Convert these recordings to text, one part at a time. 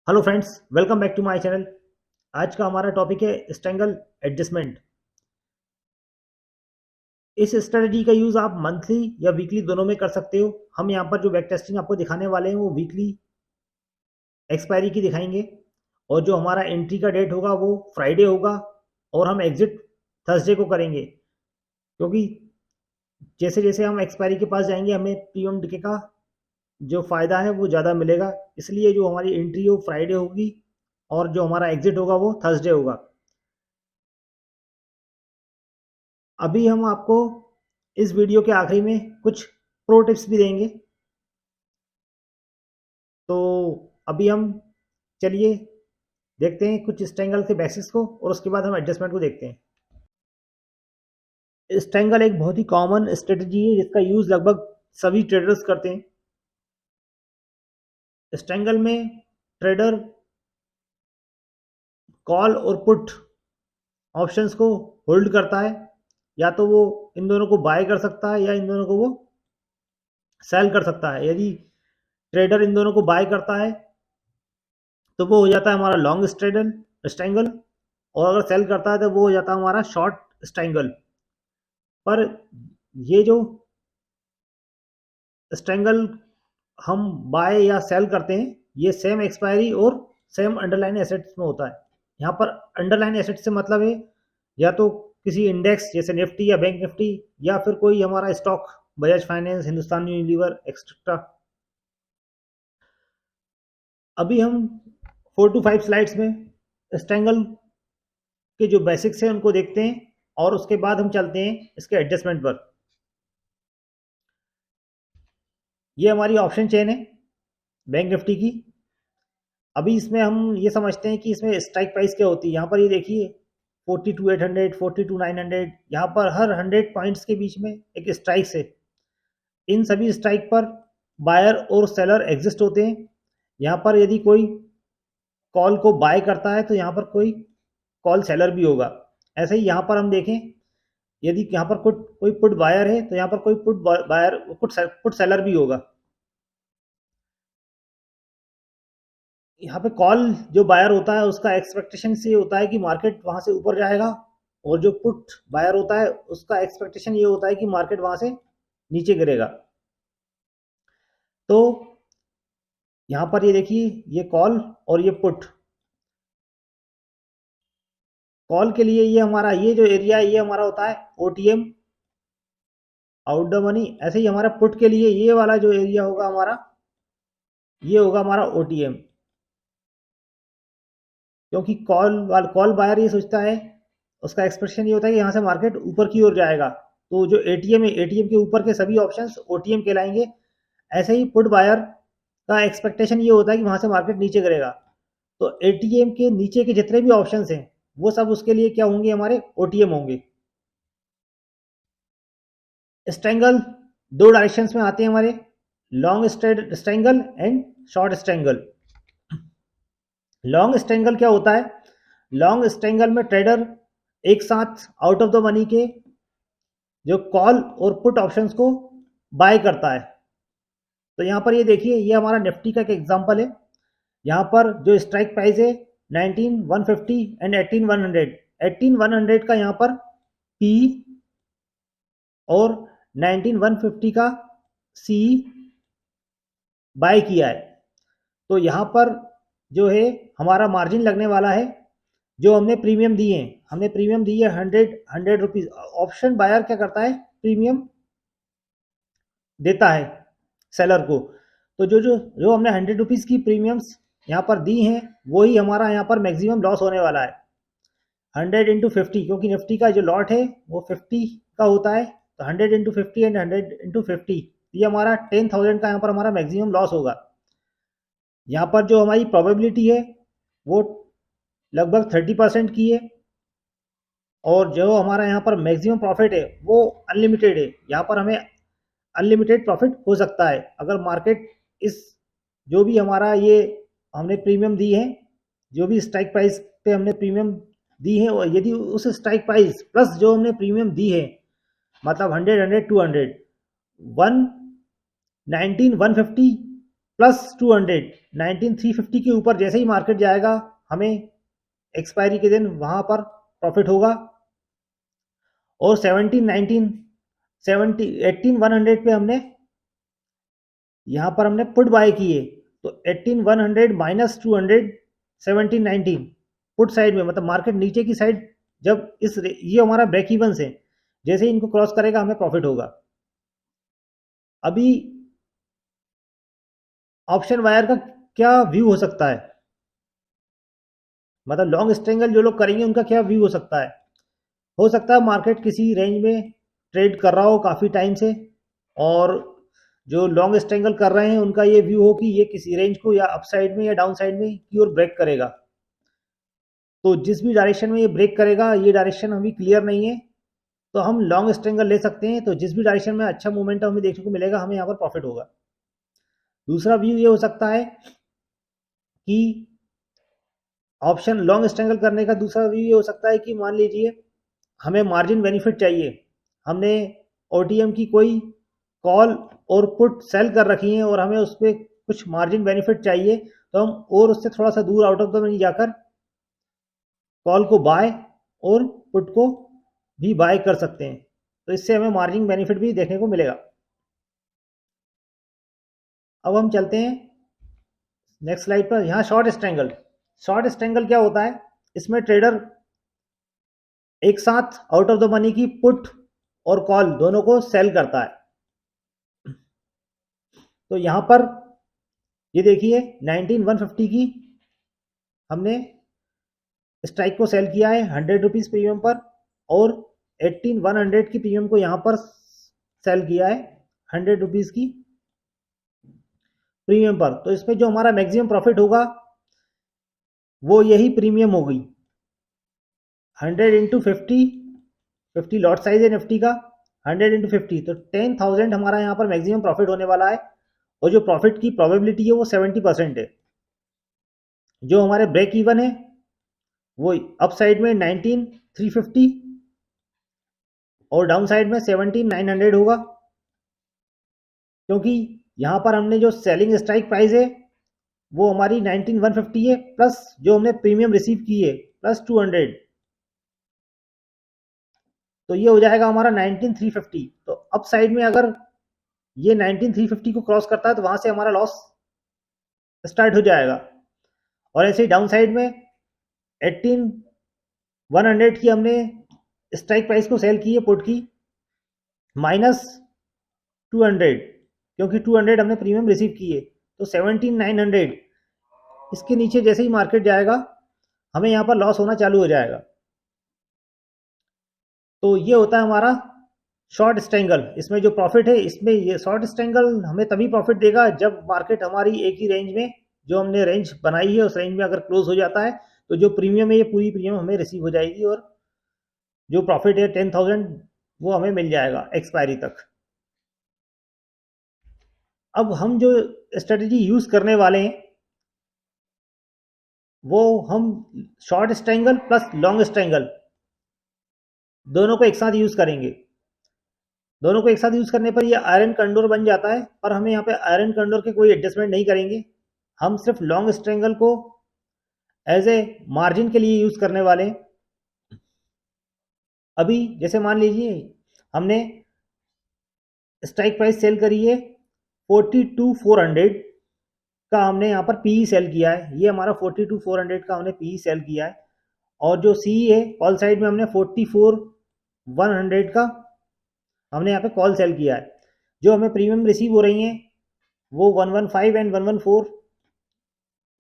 Hello friends, welcome back to my channel. आज का हमारा टॉपिक है स्ट्रैंगल एडजस्टमेंट। इस स्ट्रेटजी का यूज़ आप मंथली या वीकली दोनों में कर सकते हो। हम यहाँ पर जो बैक टेस्टिंग आपको दिखाने वाले हैं वो वीकली एक्सपायरी की दिखाएंगे, और जो हमारा एंट्री का डेट होगा वो फ्राइडे होगा, और हम एग्जिट थर्सडे को करेंगे। क्योंकि जैसे जैसे हम एक्सपायरी के पास जाएंगे हमें पीएम डीके का जो फ़ायदा है वो ज़्यादा मिलेगा, इसलिए जो हमारी एंट्री हो फ्राइडे होगी और जो हमारा एग्जिट होगा वो थर्सडे होगा। अभी हम आपको इस वीडियो के आखिरी में कुछ प्रो टिप्स भी देंगे। तो अभी हम चलिए देखते हैं कुछ स्ट्रैंगल के बेसिक्स को, और उसके बाद हम एडजस्टमेंट को देखते हैं। स्ट्रैंगल एक बहुत ही कॉमन स्ट्रेटजी है जिसका यूज़ लगभग सभी ट्रेडर्स करते हैं। स्ट्रैंगल में ट्रेडर कॉल और पुट ऑप्शंस को होल्ड करता है, या तो वो इन दोनों को बाय कर सकता है या इन दोनों को वो सेल कर सकता है। यदि ट्रेडर इन दोनों को बाय करता है तो वो हो जाता है हमारा लॉन्ग स्ट्रैंगल, और अगर सेल करता है तो वो हो जाता है हमारा शॉर्ट स्ट्रैंगल। पर ये जो स्ट्रैंगल हम बाय या सेल करते हैं ये सेम एक्सपायरी और सेम अंडरलाइन एसेट्स में होता है। यहाँ पर अंडरलाइन एसेट से मतलब है या तो किसी इंडेक्स जैसे निफ्टी या बैंक निफ्टी, या फिर कोई हमारा stock, Bajaj finance, Hindustan Unilever etcetera. अभी हम 4 to 5 स्लाइड्स में स्ट्रैंगल के जो बेसिक्स हैं उनको देखते हैं, और उसके बाद हम चलते हैं इसके एडजस्टमेंट पर। ये हमारी ऑप्शन चेन है बैंक निफ्टी की। अभी इसमें हम ये समझते हैं कि इसमें स्ट्राइक प्राइस क्या होती है। यहाँ पर ये देखिए 42,800, 42,900, यहाँ पर हर 100 पॉइंट्स के बीच में एक स्ट्राइक है। इन सभी स्ट्राइक पर बायर और सेलर एग्जिस्ट होते हैं। यहाँ पर यदि कोई कॉल को बाय करता है तो यहाँ पर कोई कॉल सेलर भी होगा। ऐसे ही यहाँ पर हम देखें, यदि यहाँ पर कोई पुट बायर है तो यहाँ पर कोई पुट बायर पुट सेलर भी होगा। यहाँ पे कॉल जो बायर होता है उसका एक्सपेक्टेशन से ये होता है कि मार्केट वहां से ऊपर जाएगा, और जो पुट बायर होता है उसका एक्सपेक्टेशन ये होता है कि मार्केट वहां से नीचे गिरेगा। तो यहाँ पर ये देखिए ये कॉल और ये पुट। कॉल के लिए ये हमारा ये जो एरिया है ये हमारा होता है ओटीएम, आउट द मनी। ऐसे ही हमारा पुट के लिए ये वाला जो एरिया होगा हमारा, ये होगा हमारा ओटीएम। क्योंकि कॉल बायर ये सोचता है, उसका एक्सपेक्टेशन ये होता है कि यहाँ से मार्केट ऊपर की ओर जाएगा, तो जो एटीएम है एटीएम के ऊपर के सभी ऑप्शंस ओटीएम कहलाएंगे। ऐसे ही पुट बायर का एक्सपेक्टेशन ये होता है कि वहां से मार्केट नीचे गिरेगा, तो एटीएम के नीचे के जितने भी ऑप्शंस हैं वो सब उसके लिए क्या होंगे, हमारे ओटीएम होंगे। स्ट्रैंगल दो डायरेक्शंस में आते हैं हमारे, long strangle and short strangle. Long strangle क्या होता है? लॉन्ग स्ट्रैंगल में ट्रेडर एक साथ आउट ऑफ द मनी के जो कॉल और पुट ऑप्शंस को बाय करता है। तो यहाँ पर ये देखिए ये हमारा निफ्टी का एक एग्जांपल है। यहाँ पर जो स्ट्राइक प्राइस है 19,150 एंड 18,100। 18,100 का यहाँ पर पी और 19,150 का सी बाय किया है। तो यहाँ पर जो है हमारा मार्जिन लगने वाला है, जो हमने प्रीमियम दिए हैं। हमने प्रीमियम दी है 100 रुपीज। ऑप्शन बायर क्या करता है, प्रीमियम देता है सेलर को। तो जो जो जो हमने 100 रुपीज की प्रीमियम्स यहाँ पर दी हैं वही हमारा यहाँ पर मैक्सिमम लॉस होने वाला है। 100 into 50, क्योंकि निफ्टी का जो लॉट है वो 50 का होता है, तो 100 into 50 एंड 100 into 50, ये हमारा 10,000 का यहाँ पर हमारा मैक्सिमम लॉस होगा। यहाँ पर जो हमारी प्रोबेबिलिटी है वो लगभग 30% की है, और जो हमारा यहाँ पर मैक्सिमम प्रॉफिट है वो अनलिमिटेड है। यहाँ पर हमें अनलिमिटेड प्रॉफिट हो सकता है अगर मार्केट इस जो भी हमारा ये हमने प्रीमियम दी है, जो भी स्ट्राइक प्राइस पे हमने प्रीमियम दी है, और यदि उस स्ट्राइक प्राइस प्लस जो हमने प्रीमियम दी है, मतलब 100, 100, 200, 119, 150 प्लस 200, 19,350 के ऊपर जैसे ही मार्केट जाएगा हमें एक्सपायरी के दिन वहां पर प्रॉफिट होगा। और 17, 19, 70, 18,100 पे हमने यहाँ पर हमने पुट बाय किए, तो 18,100 माइनस 200, 17, 19 पुट साइड में, मतलब मार्केट नीचे की साइड जब ये हमारा ब्रेक इवन है, जैसे ही इनको क्रॉस करेगा हमें प्रॉफिट होगा। अभी ऑप्शन वायर का क्या व्यू हो सकता है, मतलब लॉन्ग स्ट्रेंगल जो लोग करेंगे उनका क्या व्यू हो सकता है मार्केट किसी रेंज में ट्रेड कर रहा हो काफ़ी टाइम से, और जो लॉन्ग स्ट्रेंगल कर रहे हैं उनका ये व्यू हो कि ये किसी रेंज को या अपसाइड में या डाउन साइड में की ओर ब्रेक करेगा। तो जिस भी डायरेक्शन में ये ब्रेक करेगा ये डायरेक्शन अभी क्लियर नहीं है, तो हम लॉन्ग स्ट्रेंगल ले सकते हैं। तो जिस भी डायरेक्शन में अच्छा मोमेंटम हमें देखने को मिलेगा हमें यहाँ पर प्रॉफिट होगा। दूसरा व्यू ये हो सकता है कि ऑप्शन लॉन्ग स्ट्रेंगल करने का दूसरा व्यू ये हो सकता है कि मान लीजिए हमें मार्जिन बेनिफिट चाहिए, हमने ओटीएम की कोई कॉल और पुट सेल कर रखी है और हमें उस पर कुछ मार्जिन बेनिफिट चाहिए, तो हम और उससे थोड़ा सा दूर आउट ऑफ द मनी जाकर कॉल को बाय और पुट को भी बाय कर सकते हैं, तो इससे हमें मार्जिन बेनिफिट भी देखने को मिलेगा। अब हम चलते हैं नेक्स्ट स्लाइड पर। यहाँ शॉर्ट स्ट्रेंगल क्या होता है, इसमें ट्रेडर एक साथ आउट ऑफ द मनी की पुट और कॉल दोनों को सेल करता है। तो यहां पर ये देखिए 19,150 की हमने स्ट्राइक को सेल किया है 100 रुपीज प्रीमियम पर, और 18,100 की प्रीमियम को यहां पर सेल किया है 100 रुपीज की प्रीमियम पर। तो इसमें जो हमारा मैक्सिमम प्रॉफिट होगा वो यही प्रीमियम होगी, 100 इंटू 50 लॉट साइज है निफ्टी का, 100 इंटू 50 तो 10,000 हमारा यहाँ पर मैक्सिमम प्रॉफिट होने वाला है। और जो प्रॉफिट की प्रोबेबिलिटी है वो 70% है। जो हमारे ब्रेक इवन है वो अप साइड में 19,350 और डाउन साइड में 17,900 होगा, क्योंकि यहाँ पर हमने जो सेलिंग स्ट्राइक प्राइस है वो हमारी 19,150 है, प्लस जो हमने प्रीमियम रिसीव की है प्लस 200, तो ये हो जाएगा हमारा 19,350। तो अप साइड में अगर ये 19,350 को क्रॉस करता है तो वहां से हमारा लॉस स्टार्ट हो जाएगा। और ऐसे ही डाउन साइड में 18,100 की हमने स्ट्राइक प्राइस को सेल की है पुट की, माइनस 200, क्योंकि 200 हमने प्रीमियम रिसीव की है, तो 17,900 इसके नीचे जैसे ही मार्केट जाएगा हमें यहाँ पर लॉस होना चालू हो जाएगा। तो ये होता है हमारा शॉर्ट स्ट्रेंगल। इसमें जो प्रॉफिट है, इसमें ये शॉर्ट स्ट्रेंगल हमें तभी प्रॉफिट देगा जब मार्केट हमारी एक ही रेंज में, जो हमने रेंज बनाई है उस रेंज में अगर क्लोज हो जाता है, तो जो प्रीमियम है ये पूरी प्रीमियम हमें रिसीव हो जाएगी और जो प्रॉफिट है 10,000 वो हमें मिल जाएगा एक्सपायरी तक। अब हम जो स्ट्रेटजी यूज करने वाले हैं वो हम short strangle plus long strangle दोनों को एक साथ यूज करेंगे। दोनों को एक साथ यूज करने पर ये आयरन कंडोर बन जाता है, पर हमें यहाँ पे आयरन कंडोर के कोई एडजस्टमेंट नहीं करेंगे। हम सिर्फ लॉन्ग स्ट्रेंगल को एज ए मार्जिन के लिए यूज करने वाले हैं। अभी जैसे मान लीजिए हमने स्ट्राइक प्राइस सेल करी है 42,400 का, हमने यहाँ पर पीई सेल किया है, ये हमारा 42,400 का हमने पीई सेल किया है। और जो सी है कॉल साइड में हमने 44,100 का हमने यहाँ पे कॉल सेल किया है। जो हमें प्रीमियम रिसीव हो रही हैं वो 115 एंड 114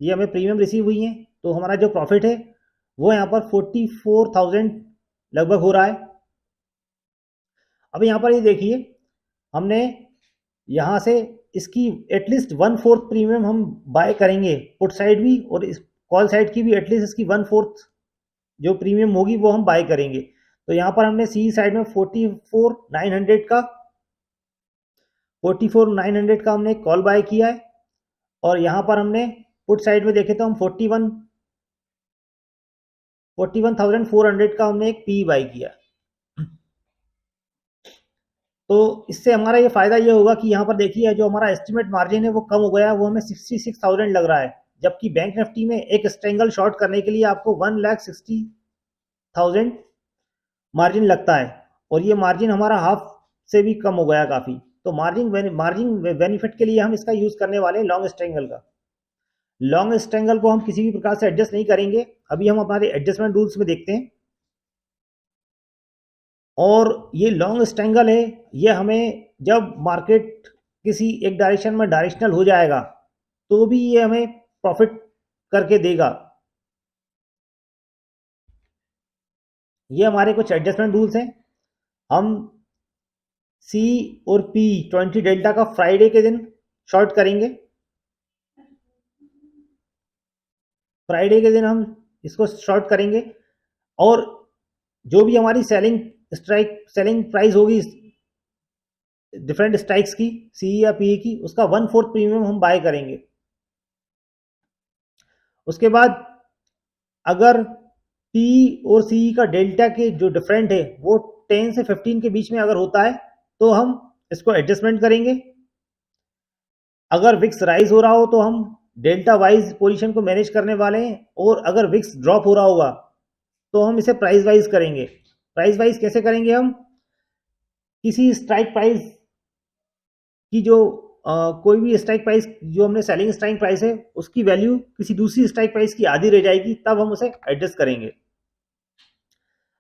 ये हमें प्रीमियम रिसीव हुई हैं, तो हमारा जो प्रॉफिट है वो यहाँ पर 44,000 लगभग हो रहा है। अब यहाँ पर ये देखिए हमने यहाँ से इसकी एटलीस्ट 1/4 प्रीमियम हम बाय करेंगे पुट साइड भी, और इस कॉल साइड की भी एटलीस्ट इसकी 1/4 जो प्रीमियम होगी वो हम बाय करेंगे। तो यहाँ पर हमने सी साइड में 44,900 का हमने कॉल बाय किया है, और यहाँ पर हमने पुट साइड में देखे तो हम 41,400 का हमने एक पी बाय किया। तो इससे हमारा ये फ़ायदा ये होगा कि यहाँ पर देखिए जो हमारा एस्टिमेट मार्जिन है वो कम हो गया है, वो हमें 66,000 लग रहा है, जबकि बैंक निफ्टी में एक स्ट्रेंगल शॉर्ट करने के लिए आपको 1,60,000 मार्जिन लगता है, और ये मार्जिन हमारा हाफ से भी कम हो गया काफ़ी। तो मार्जिन बेनिफिट के लिए हम इसका यूज़ करने वाले हैं लॉन्ग स्ट्रेंगल का। लॉन्ग स्ट्रेंगल को हम किसी भी प्रकार से एडजस्ट नहीं करेंगे। अभी हम हमारे एडजस्टमेंट रूल्स में देखते हैं, और ये लॉन्ग स्ट्रेंगल है, ये हमें जब मार्केट किसी एक डायरेक्शन में डायरेक्शनल हो जाएगा तो भी ये हमें प्रॉफिट करके देगा। ये हमारे कुछ एडजस्टमेंट रूल्स हैं। हम सी और पी 20 डेल्टा का फ्राइडे के दिन शॉर्ट करेंगे। फ्राइडे के दिन हम इसको शॉर्ट करेंगे, और जो भी हमारी सेलिंग प्राइस होगी डिफरेंट स्ट्राइक्स की, सी या पी की, उसका 1/4 प्रीमियम हम बाय करेंगे। उसके बाद अगर पी और सी का डेल्टा के जो डिफरेंट है वो 10 से 15 के बीच में अगर होता है तो हम इसको एडजस्टमेंट करेंगे। अगर विक्स राइज हो रहा हो तो हम डेल्टा वाइज पोजीशन को मैनेज करने वाले हैं, और अगर विक्स ड्रॉप हो रहा होगा तो हम इसे प्राइस वाइज करेंगे। प्राइस वाइज कैसे करेंगे? हम किसी स्ट्राइक प्राइस की जो कोई भी स्ट्राइक प्राइस जो हमने सेलिंग स्ट्राइक प्राइस है उसकी वैल्यू किसी दूसरी स्ट्राइक प्राइस की आधी रह जाएगी, तब हम उसे एडजस्ट करेंगे।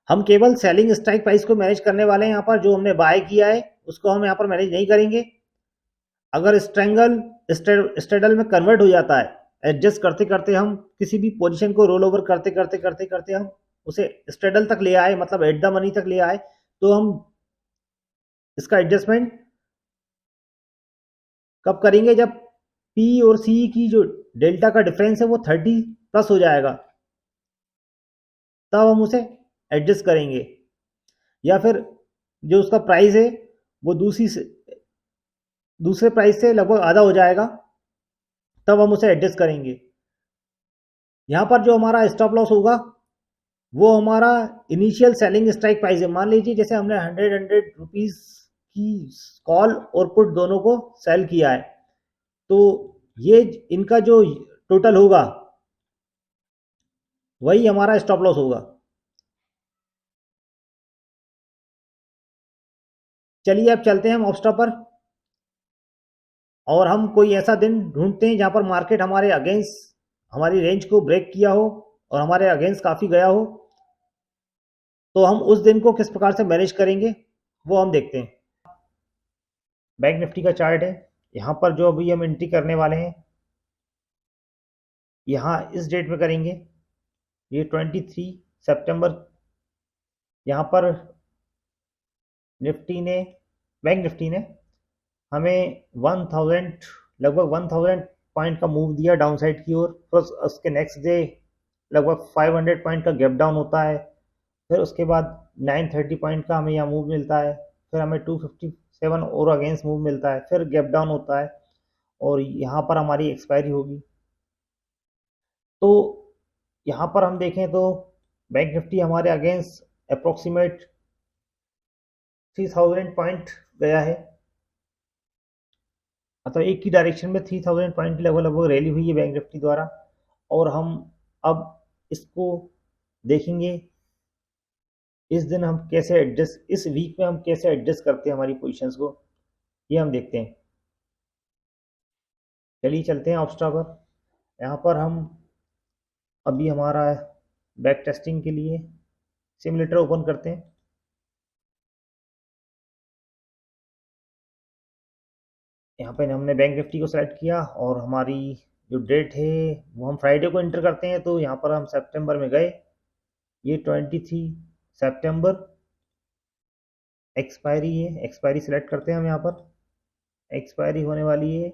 हम केवल सेलिंग स्ट्राइक प्राइस को मैनेज करने वाले हैं, यहाँ पर जो हमने बाय किया है उसको हम यहाँ पर मैनेज नहीं करेंगे। अगर स्ट्रेडल में कन्वर्ट हो जाता है, एडजस्ट करते करते हम किसी भी पोजीशन को रोल ओवर करते करते करते करते हम उसे स्ट्रेडल तक ले आए, मतलब एट द मनी तक ले आए, तो हम इसका एडजस्टमेंट कब करेंगे? जब पी और सी की जो डेल्टा का डिफरेंस है वो 30 प्लस हो जाएगा, तब हम उसे एडजस्ट करेंगे। या फिर जो उसका प्राइस है वो दूसरे प्राइस से लगभग आधा हो जाएगा, तब हम उसे एडजस्ट करेंगे। यहाँ पर जो हमारा स्टॉप लॉस होगा वो हमारा इनिशियल सेलिंग स्ट्राइक प्राइस है। मान लीजिए जैसे हमने 100 रुपीज़ की कॉल और पुट दोनों को सेल किया है, तो ये इनका जो टोटल होगा वही हमारा स्टॉप लॉस होगा। चलिए अब चलते हैं हम ऑप्स्टॉप पर, और हम कोई ऐसा दिन ढूंढते हैं जहां पर मार्केट हमारे अगेंस्ट हमारी रेंज को ब्रेक किया हो और हमारे अगेंस्ट काफ़ी गया हो, तो हम उस दिन को किस प्रकार से मैनेज करेंगे वो हम देखते हैं। बैंक निफ्टी का चार्ट है, यहाँ पर जो अभी हम एंट्री करने वाले हैं यहाँ इस डेट में करेंगे, ये 23 सितंबर। यहाँ पर निफ्टी ने बैंक निफ्टी ने हमें 1000 लगभग 1000 पॉइंट का मूव दिया डाउन साइड की ओर, प्लस उसके नेक्स्ट डे लगभग 500 पॉइंट का गैप डाउन होता है। फिर उसके बाद 930 पॉइंट का हमें यहाँ मूव मिलता है, फिर हमें 257 और अगेंस्ट मूव मिलता है, फिर गैप डाउन होता है, और यहाँ पर हमारी एक्सपायरी होगी। तो यहाँ पर हम देखें तो बैंक निफ्टी हमारे अगेंस्ट अप्रोक्सीमेट 3000 पॉइंट गया है, मतलब एक ही डायरेक्शन में 3000 पॉइंट की लगभग लगभग रैली हुई है बैंक निफ्टी द्वारा। और हम अब इसको देखेंगे इस दिन हम कैसे एडजस्ट, इस वीक में हम कैसे एडजस्ट करते हैं हमारी पोजीशंस को, ये हम देखते हैं। चलिए चलते हैं ऑप्स्टा पर। यहाँ पर हम अभी हमारा बैक टेस्टिंग के लिए सिमुलेटर ओपन करते हैं। यहाँ पे हमने बैंक निफ्टी को सेलेक्ट किया और हमारी जो डेट है वो हम फ्राइडे को एंटर करते हैं, तो यहाँ पर हम सितंबर में गए, ये 23 सितंबर एक्सपायरी है, एक्सपायरी सेलेक्ट करते हैं हम। यहाँ पर एक्सपायरी होने वाली है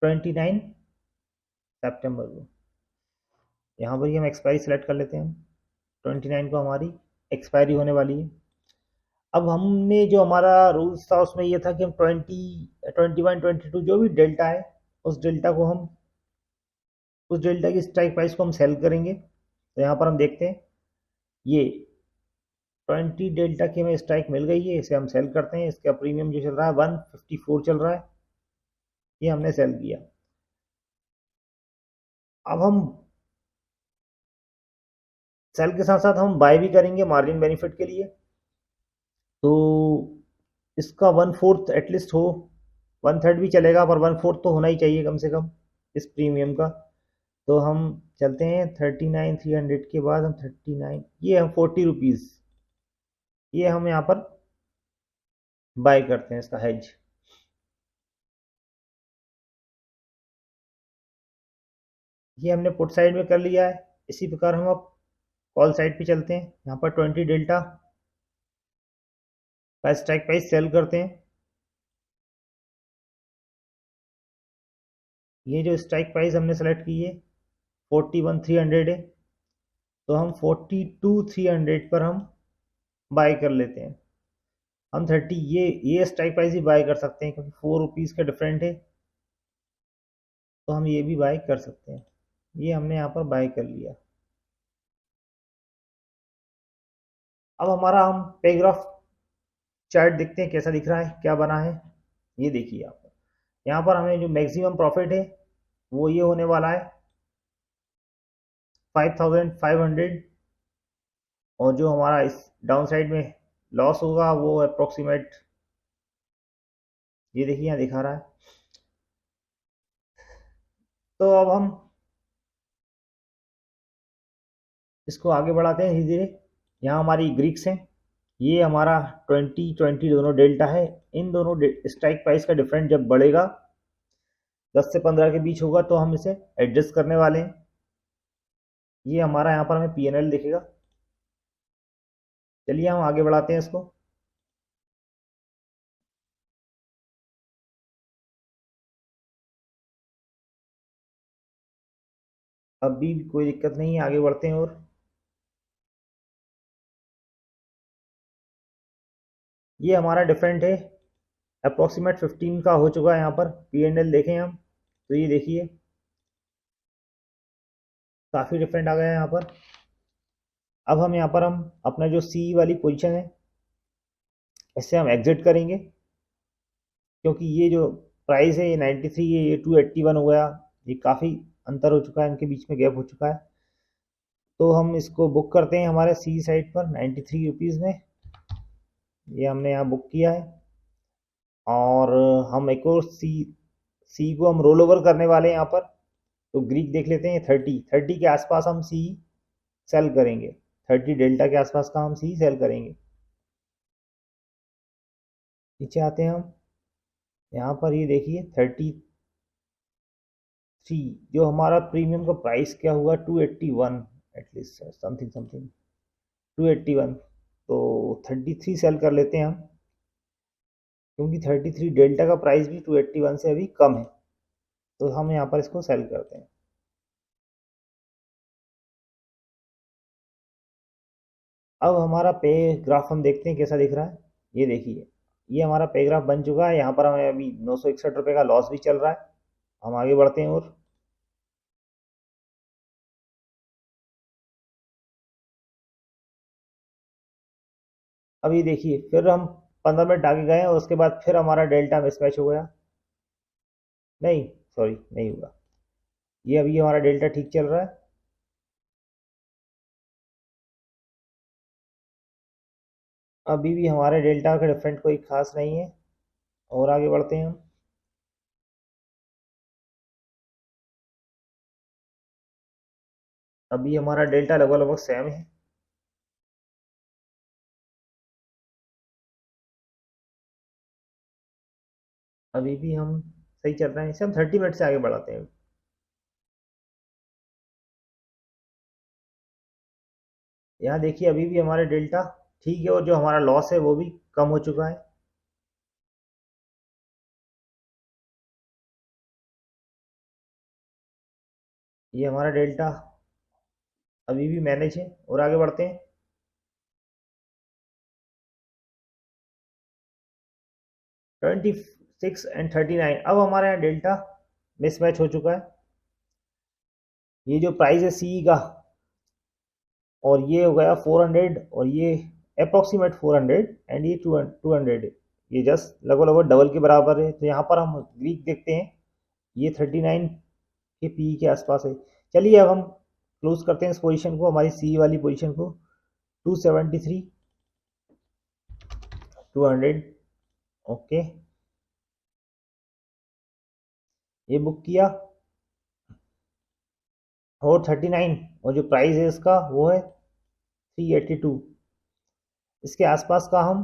29 सितंबर को। यहाँ पर ही हम एक्सपायरी सेलेक्ट कर लेते हैं, 29 को हमारी एक्सपायरी होने वाली है। अब हमने जो हमारा रूल्स था उसमें ये था कि हम 21 22 जो भी डेल्टा है उस डेल्टा को हम उस डेल्टा की स्ट्राइक प्राइस को हम सेल करेंगे। तो यहाँ पर हम देखते हैं ये 20 डेल्टा की हमें स्ट्राइक मिल गई है, इसे हम सेल करते हैं। इसका प्रीमियम जो चल रहा है 154 चल रहा है, ये हमने सेल किया। अब हम सेल के साथ साथ हम बाय भी करेंगे मार्जिन बेनिफिट के लिए। तो इसका 1/4 एटलीस्ट हो, 1/3 भी चलेगा, पर 1/4 तो होना ही चाहिए कम से कम इस प्रीमियम का। तो हम चलते हैं 39,300 के बाद हम 39, ये हम 40 रुपीज़, ये हम यहाँ पर बाय करते हैं इसका हेज। ये हमने पुट साइड में कर लिया है। इसी प्रकार हम अब कॉल साइड पे चलते हैं। यहाँ पर 20 डेल्टा का स्ट्राइक प्राइस सेल करते हैं। ये जो स्ट्राइक प्राइस हमने सेलेक्ट की है 41,300 है, तो हम 42,300 पर हम बाय कर लेते हैं। हम 30 ये स्ट्राइक प्राइस भी बाय कर सकते हैं, क्योंकि 4 रुपीज़ का डिफरेंट है, तो हम ये भी बाय कर सकते हैं। ये हमने यहाँ पर बाय कर लिया। अब हमारा हम पैराग्राफ चार्ट देखते हैं कैसा दिख रहा है, क्या बना है। ये देखिए आप, यहाँ पर हमें जो मैक्सिमम प्रॉफिट है वो ये होने वाला है 5,500, और जो हमारा इस डाउन साइड में लॉस होगा वो अप्रोक्सीमेट, ये देखिए यहाँ दिखा रहा है। तो अब हम इसको आगे बढ़ाते हैं धीरे धीरे। यहाँ हमारी ग्रीक्स हैं, ये हमारा 20-20 दोनों डेल्टा है। इन दोनों स्ट्राइक प्राइस का डिफरेंस जब बढ़ेगा 10 से 15 के बीच होगा, तो हम इसे एडजस्ट करने वाले हैं। ये हमारा यहाँ पर हमें पीएनएल दिखेगा। चलिए हम आगे बढ़ाते हैं इसको। अभी भी कोई दिक्कत नहीं है, आगे बढ़ते हैं। और ये हमारा डिफरेंट है, अप्रोक्सीमेट 15 का हो चुका है। यहाँ पर पीएनएल देखें हम, तो ये देखिए काफ़ी डिफरेंट आ गया है यहाँ पर। अब हम यहाँ पर हम अपना जो सी वाली पोजीशन है इससे हम एग्जिट करेंगे, क्योंकि ये जो प्राइस है ये 93 है, ये 281 हो गया। ये काफ़ी अंतर हो चुका है, इनके बीच में गैप हो चुका है। तो हम इसको बुक करते हैं हमारे सी साइड पर 93 रुपीज़ में। ये हमने यहाँ बुक किया है। और हम एक और सी सी को हम रोल ओवर करने वाले हैं यहाँ पर। तो ग्रीक देख लेते हैं, 30 के आसपास हम सी सेल करेंगे। 30 डेल्टा के आसपास का हम सी सेल करेंगे। नीचे आते हैं हम, यहाँ पर ये देखिए 33, जो हमारा प्रीमियम का प्राइस क्या हुआ 281, एटलीस्ट समथिंग समथिंग 281। तो 33 सेल कर लेते हैं हम, क्योंकि 33 डेल्टा का प्राइस भी 281 से अभी कम है। तो हम यहाँ पर इसको सेल करते हैं। अब हमारा पे ग्राफ हम देखते हैं कैसा दिख रहा है। ये देखिए, ये हमारा पे ग्राफ बन चुका है। यहाँ पर हमें अभी 961 रुपये का लॉस भी चल रहा है। हम आगे बढ़ते हैं। और अभी देखिए फिर हम 15 मिनट आगे गए और उसके बाद फिर हमारा डेल्टा मिसमैच हो गया। नहीं, सॉरी, नहीं हुआ। ये अभी हमारा डेल्टा ठीक चल रहा है। अभी भी हमारे डेल्टा का डिफरेंट कोई खास नहीं है। और आगे बढ़ते हैं हम। अभी हमारा डेल्टा लगभग लगभग सेम है। अभी भी हम सही चल रहे हैं। इसे हम 30 मिनट से आगे बढ़ाते हैं। यहाँ देखिए अभी भी हमारे डेल्टा ठीक है, और जो हमारा लॉस है वो भी कम हो चुका है। ये हमारा डेल्टा अभी भी मैनेज है। और आगे बढ़ते हैं। 26 एंड 39, अब हमारे यहाँ डेल्टा मिसमैच हो चुका है। ये जो प्राइस है सी का, और ये हो गया 400, और ये अप्रॉक्सीमेट 400 एंड ये 200 है, ये जस्ट लगभग लगभग डबल के बराबर है। तो यहाँ पर हम ग्रीक देखते हैं, ये 39 के पी के आसपास है। चलिए अब हम क्लोज करते हैं इस पोजीशन को, हमारी सी वाली पोजीशन को, 273 200, ओके, ये बुक किया। और 39 और जो प्राइस है इसका वो है 382, इसके आसपास का हम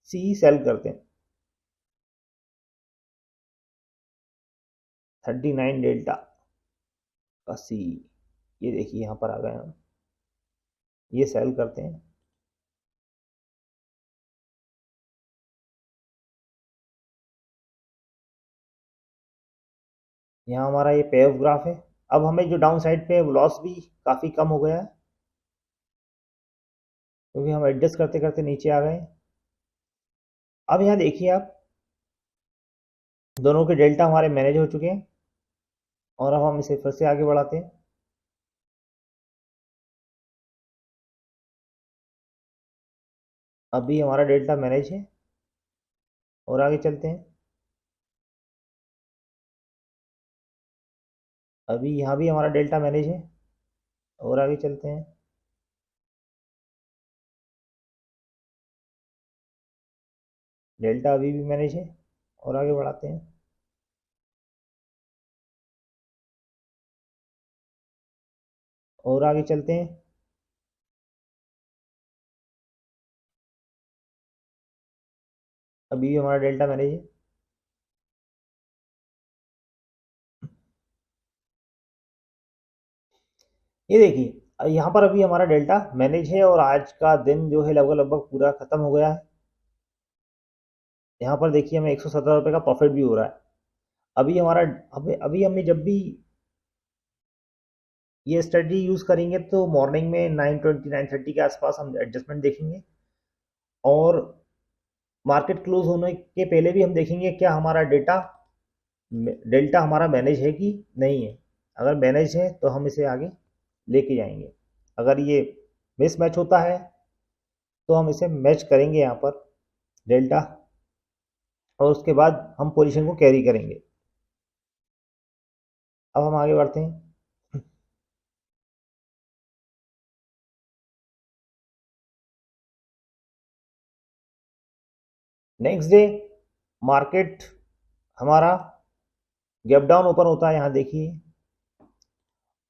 सी सेल करते हैं। 39 डेल्टा का सी, ये देखिए यहाँ पर आ गए हम, ये सेल करते हैं। यहाँ हमारा ये पे ऑफ ग्राफ है। अब हमें जो डाउन साइड पे लॉस भी काफ़ी कम हो गया है, क्योंकि हम एडजस्ट करते करते नीचे आ गए। अब यहाँ देखिए आप, दोनों के डेल्टा हमारे मैनेज हो चुके हैं, और अब हम इसे फिर से आगे बढ़ाते हैं। अभी हमारा डेल्टा मैनेज है, और आगे चलते हैं। अभी यहाँ भी हमारा डेल्टा मैनेज है, और आगे चलते हैं। डेल्टा अभी भी मैनेज है, और आगे बढ़ाते हैं। और आगे चलते हैं। अभी भी हमारा डेल्टा मैनेज है। ये देखिए यहाँ पर अभी हमारा डेल्टा मैनेज है, और आज का दिन जो है लगभग लगभग पूरा खत्म हो गया है। यहाँ पर देखिए हमें 117 रुपये का प्रॉफिट भी हो रहा है। अभी हमारा, अभी हमें जब भी ये स्ट्रेटजी यूज़ करेंगे तो मॉर्निंग में 9:20 9:30 के आसपास हम एडजस्टमेंट देखेंगे, और मार्केट क्लोज होने के पहले भी हम देखेंगे क्या हमारा डेल्टा हमारा मैनेज है कि नहीं है। अगर मैनेज है तो हम इसे आगे लेके जाएंगे। अगर ये मिस मैच होता है तो हम इसे मैच करेंगे यहाँ पर डेल्टा, और उसके बाद हम पोजीशन को कैरी करेंगे। अब हम आगे बढ़ते हैं। नेक्स्ट डे मार्केट हमारा गैप डाउन ओपन होता है, यहाँ देखिए,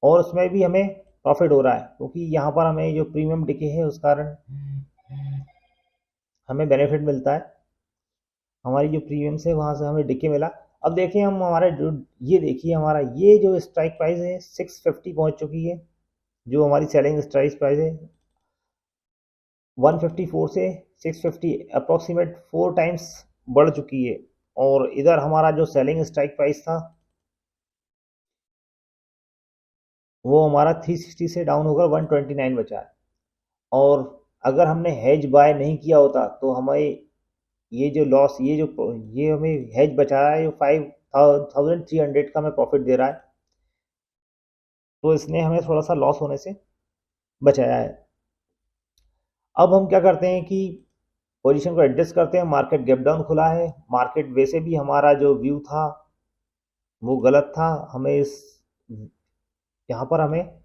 और उसमें भी हमें प्रॉफिट हो रहा है, क्योंकि यहाँ पर हमें जो प्रीमियम डिके है उस कारण हमें बेनिफिट मिलता है। हमारी जो प्रीमियम से वहाँ से हमें डिके मिला। अब देखिए हम हमारे जो, ये देखिए हमारा ये जो स्ट्राइक प्राइस है 650 पहुँच चुकी है, जो हमारी सेलिंग स्ट्राइक प्राइस है 154 से 650 अप्रॉक्सीमेट 4 टाइम्स बढ़ चुकी है। और इधर हमारा जो सेलिंग स्ट्राइक प्राइस था वो हमारा 360 से डाउन होकर 129 बचा है। और अगर हमने हेज बाय नहीं किया होता तो हमें ये जो लॉस, ये हमें हेज बचा रहा है, जो 5300 का हमें प्रॉफिट दे रहा है, तो इसने हमें थोड़ा सा लॉस होने से बचाया है। अब हम क्या करते हैं कि पोजीशन को एडजस्ट करते हैं। मार्केट गैप डाउन खुला है, मार्केट वैसे भी हमारा जो व्यू था वो गलत था। हमें इस, यहाँ पर हमें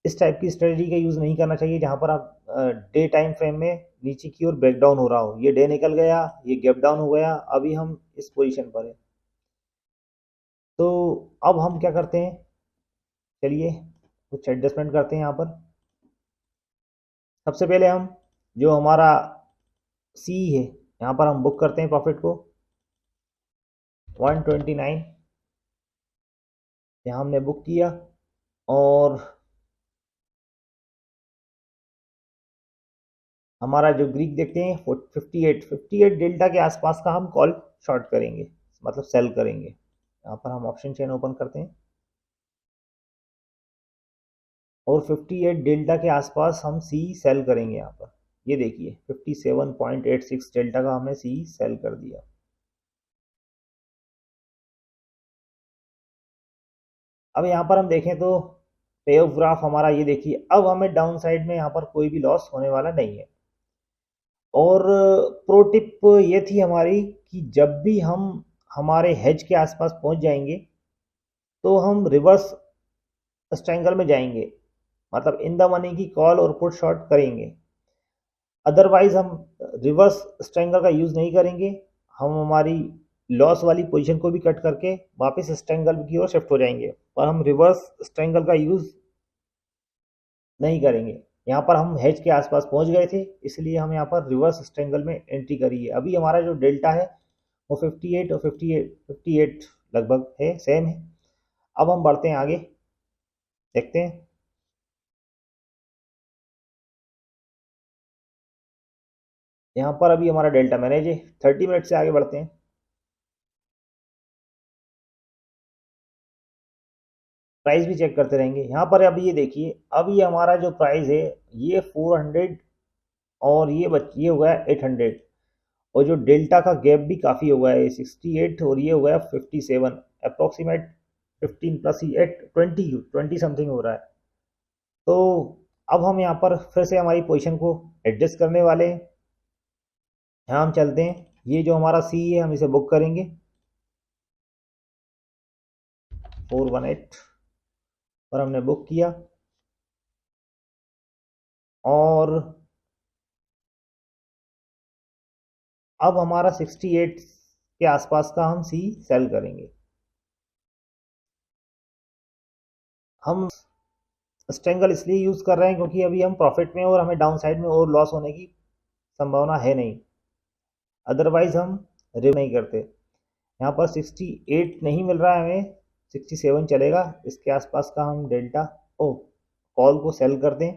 इस टाइप की स्ट्रेटजी का यूज़ नहीं करना चाहिए जहाँ पर आप डे टाइम फ्रेम में नीचे की ओर ब्रेक डाउन हो रहा हो। ये डे निकल गया, ये गैप डाउन हो गया, अभी हम इस पोजीशन पर है। तो अब हम क्या करते हैं, चलिए कुछ एडजस्टमेंट करते हैं यहाँ पर। सबसे पहले हम जो हमारा सी है यहाँ पर हम बुक करते हैं प्रॉफिट को 129, यहाँ हमने बुक किया। और हमारा जो ग्रीक देखते हैं 58 डेल्टा के आसपास का हम कॉल शॉर्ट करेंगे, मतलब सेल करेंगे। यहाँ पर हम ऑप्शन चेन ओपन करते हैं, और 58 डेल्टा के आसपास हम सी सेल करेंगे। यहाँ पर ये देखिए 57.86 डेल्टा का हमने सी सेल कर दिया। अब यहाँ पर हम देखें तो पे ऑफ ग्राफ हमारा ये देखिए, अब हमें डाउन साइड में यहाँ पर कोई भी लॉस होने वाला नहीं है। और प्रो टिप ये थी हमारी कि जब भी हम हमारे हेज के आसपास पहुंच जाएंगे तो हम रिवर्स स्ट्रैंगल में जाएंगे, मतलब इन द मनी की कॉल और पुट शॉर्ट करेंगे। अदरवाइज हम रिवर्स स्ट्रैंगल का यूज़ नहीं करेंगे। हम हमारी लॉस वाली पोजीशन को भी कट करके वापस स्ट्रैंगल की ओर शिफ्ट हो जाएंगे, पर हम रिवर्स स्ट्रैंगल का यूज़ नहीं करेंगे। यहाँ पर हम हेज के आसपास पहुंच गए थे, इसलिए हम यहाँ पर रिवर्स स्ट्रैंगल में एंट्री करी है। अभी हमारा जो डेल्टा है वो 58 और 58 लगभग है, सेम है। अब हम बढ़ते हैं आगे, देखते हैं। यहाँ पर अभी हमारा डेल्टा मैनेज है। 30 मिनट से आगे बढ़ते हैं। प्राइस भी चेक करते रहेंगे। यहाँ पर अभी ये देखिए, अब ये हमारा जो प्राइस है ये 400 और ये हो गया 800, और जो डेल्टा का गैप भी काफ़ी हो गया है 68 और ये हो गया 57, अप्रोक्सीमेट 15 प्लस ही 20 समथिंग हो रहा है। तो अब हम यहाँ पर फिर से हमारी पोजीशन को एडजस्ट करने वाले हैं। यहाँ हम चलते हैं, ये जो हमारा सी है हम इसे बुक करेंगे 418 पर हमने बुक किया, और अब हमारा 68 के आसपास का हम सी सेल करेंगे। हम स्ट्रेंगल इसलिए यूज़ कर रहे हैं क्योंकि अभी हम प्रॉफिट में और हमें डाउन साइड में और लॉस होने की संभावना है नहीं, अदरवाइज हम रिव नहीं करते। यहाँ पर 68 नहीं मिल रहा है हमें, 67 चलेगा। इसके आसपास का हम डेल्टा ओ कॉल को सेल कर दें।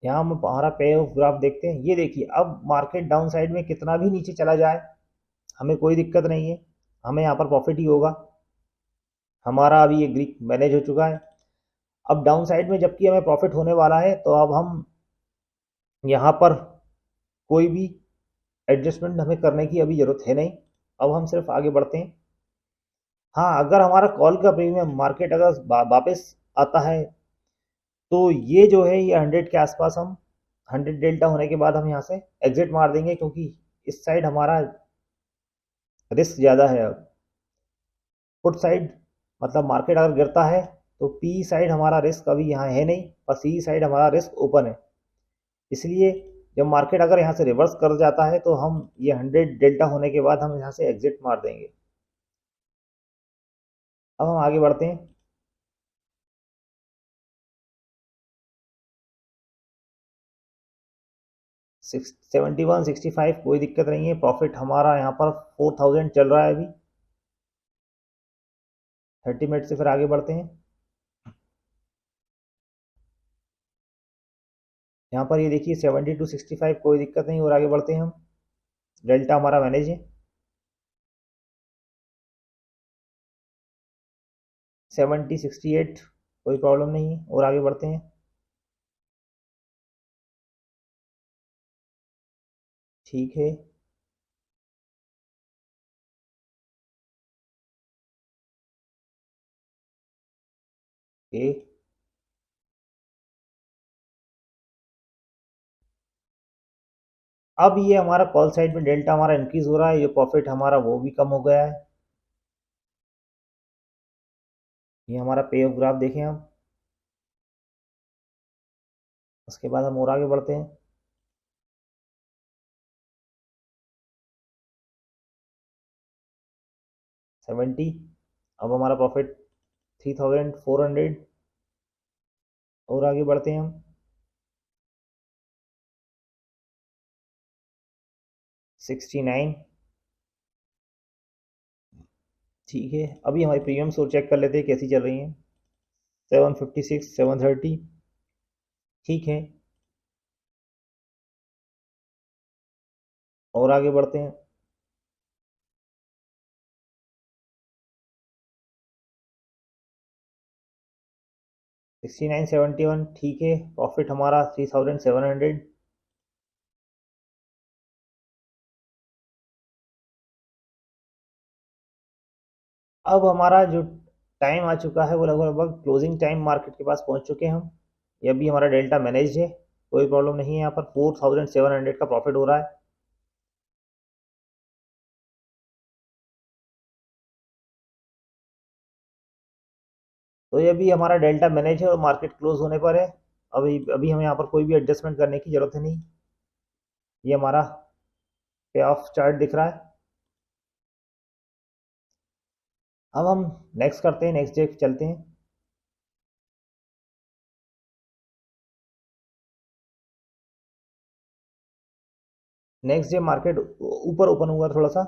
यहाँ हम हमारा पे ऑफ ग्राफ देखते हैं। ये देखिए, अब मार्केट डाउन साइड में कितना भी नीचे चला जाए हमें कोई दिक्कत नहीं है, हमें यहाँ पर प्रॉफिट ही होगा। हमारा अभी ये ग्रीक मैनेज हो चुका है। अब डाउन साइड में जबकि हमें प्रॉफिट होने वाला है, तो अब हम यहाँ पर कोई भी एडजस्टमेंट हमें करने की अभी ज़रूरत है नहीं। अब हम सिर्फ आगे बढ़ते हैं। हाँ, अगर हमारा कॉल का प्रीमियम मार्केट अगर वापस आता है तो ये जो है ये 100 के आसपास हम 100 डेल्टा होने के बाद हम यहाँ से एग्जिट मार देंगे, क्योंकि इस साइड हमारा रिस्क ज़्यादा है। अब पुट साइड मतलब मार्केट अगर गिरता है तो पी साइड हमारा रिस्क अभी यहाँ है नहीं, और सी साइड हमारा रिस्क ओपन है। इसलिए जब मार्केट अगर यहाँ से रिवर्स कर जाता है तो हम ये 100 डेल्टा होने के बाद हम यहाँ से एग्जिट मार देंगे। अब हम आगे बढ़ते हैं। 71 65 कोई दिक्कत नहीं है। प्रॉफिट हमारा यहाँ पर 4000 चल रहा है अभी। 30 मिनट से फिर आगे बढ़ते हैं। यहाँ पर ये देखिए 70 to 65 कोई दिक्कत नहीं, और आगे बढ़ते हैं हम। डेल्टा हमारा मैनेज है। 70 68 कोई प्रॉब्लम नहीं है, और आगे बढ़ते हैं। ठीक है। ओके। अब ये हमारा कॉल साइड में डेल्टा हमारा इंक्रीज हो रहा है, ये प्रॉफिट हमारा वो भी कम हो गया है। ये हमारा पे ऑफ ग्राफ देखें हम। उसके बाद हम और आगे बढ़ते हैं। 70। अब हमारा प्रॉफिट 3400, और आगे बढ़ते हैं हम। 69। ठीक है, अभी हमारी प्रीमियम्स और चेक कर लेते हैं कैसी चल रही हैं। 756 730। ठीक है, और आगे बढ़ते हैं। 6971। ठीक है, प्रॉफिट हमारा 3700। अब हमारा जो टाइम आ चुका है, वो लगभग क्लोजिंग टाइम मार्केट के पास पहुंच चुके हैं हम। ये अभी हमारा डेल्टा मैनेज है, कोई प्रॉब्लम नहीं है। यहाँ पर 4700 का प्रॉफिट हो रहा है। तो ये अभी हमारा डेल्टा मैनेज है और मार्केट क्लोज होने पर है। अभी अभी हमें यहाँ पर कोई भी एडजस्टमेंट करने की जरूरत है नहीं। ये हमारा पे ऑफ चार्ट दिख रहा है। अब हम नेक्स्ट करते हैं, नेक्स्ट डे चलते हैं। नेक्स्ट डे मार्केट ऊपर ओपन हुआ थोड़ा सा,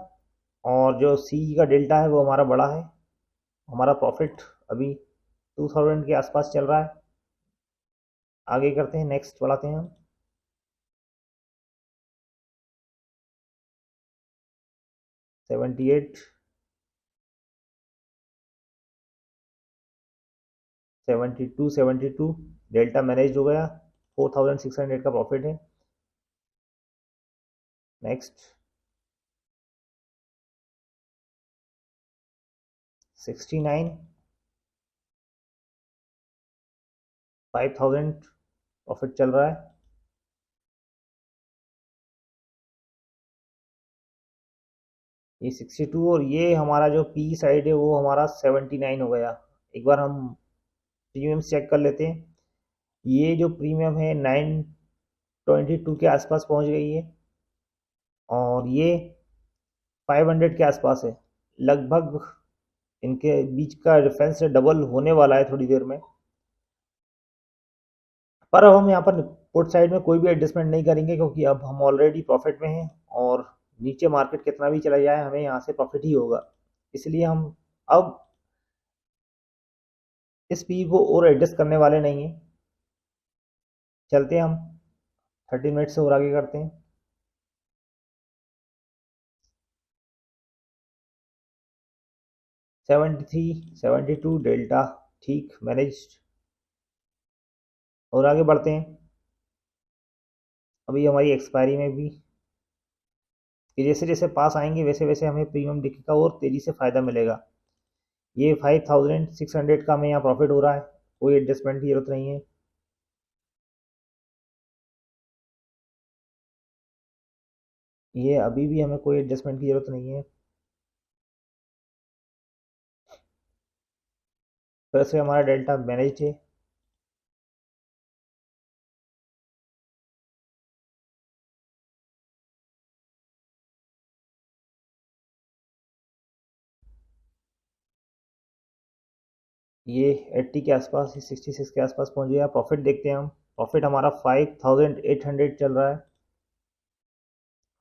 और जो सी का डेल्टा है वो हमारा बड़ा है। हमारा प्रॉफिट अभी 2000 के आसपास चल रहा है। आगे करते हैं, नेक्स्ट बढ़ाते हैं हम। 78, 72, 72 डेल्टा मैनेज हो गया। 4600 का प्रॉफिट है। नेक्स्ट 69, 5000 प्रॉफिट चल रहा है। ये 62, और ये हमारा जो पी साइड है वो हमारा 79 हो गया। एक बार हम प्रीमियम चेक कर लेते हैं। ये जो प्रीमियम है 922 के आसपास पहुंच गई है, और ये 500 के आसपास है। लगभग इनके बीच का डिफरेंस डबल होने वाला है थोड़ी देर में। पर अब हम यहाँ पर पुट साइड में कोई भी एडजस्टमेंट नहीं करेंगे, क्योंकि अब हम ऑलरेडी प्रॉफिट में हैं, और नीचे मार्केट कितना भी चला जाए हमें यहाँ से प्रॉफिट ही होगा। इसलिए हम अब इस पी को और एडजस्ट करने वाले नहीं हैं। चलते हैं हम 30 मिनट से और आगे करते हैं। 73, 72 डेल्टा ठीक मैनेज्ड। और आगे बढ़ते हैं। अभी हमारी एक्सपायरी में भी कि जैसे जैसे पास आएंगे वैसे वैसे हमें प्रीमियम दिखेगा और तेज़ी से फ़ायदा मिलेगा। ये 5600 का हमें यहाँ प्रॉफिट हो रहा है, कोई एडजस्टमेंट की ज़रूरत नहीं है। ये अभी भी हमें कोई एडजस्टमेंट की ज़रूरत नहीं है। फिर से हमारा डेल्टा मैनेज है। ये 80 के आसपास, 66 के आसपास पहुंच गया। प्रॉफिट देखते हैं हम। प्रॉफिट हमारा 5800 चल रहा है।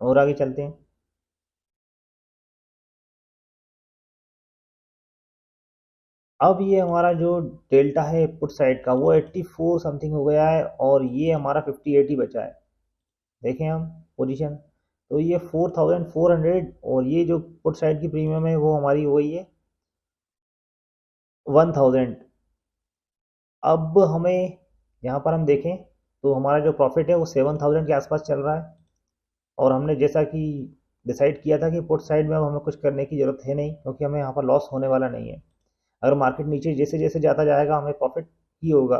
और आगे चलते हैं। अब ये हमारा जो डेल्टा है पुट साइड का वो 84 समथिंग हो गया है, और ये हमारा 58 ही बचा है। देखें हम पोजीशन, तो ये 4400, और ये जो पुट साइड की प्रीमियम है वो हमारी हो गई है 1000। अब हमें यहाँ पर हम देखें तो हमारा जो प्रॉफिट है वो 7000 के आसपास चल रहा है, और हमने जैसा कि डिसाइड किया था कि पुट साइड में अब हमें कुछ करने की ज़रूरत है नहीं, क्योंकि हमें यहाँ पर लॉस होने वाला नहीं है। अगर मार्केट नीचे जैसे जैसे जाता जाएगा हमें प्रॉफिट ही होगा,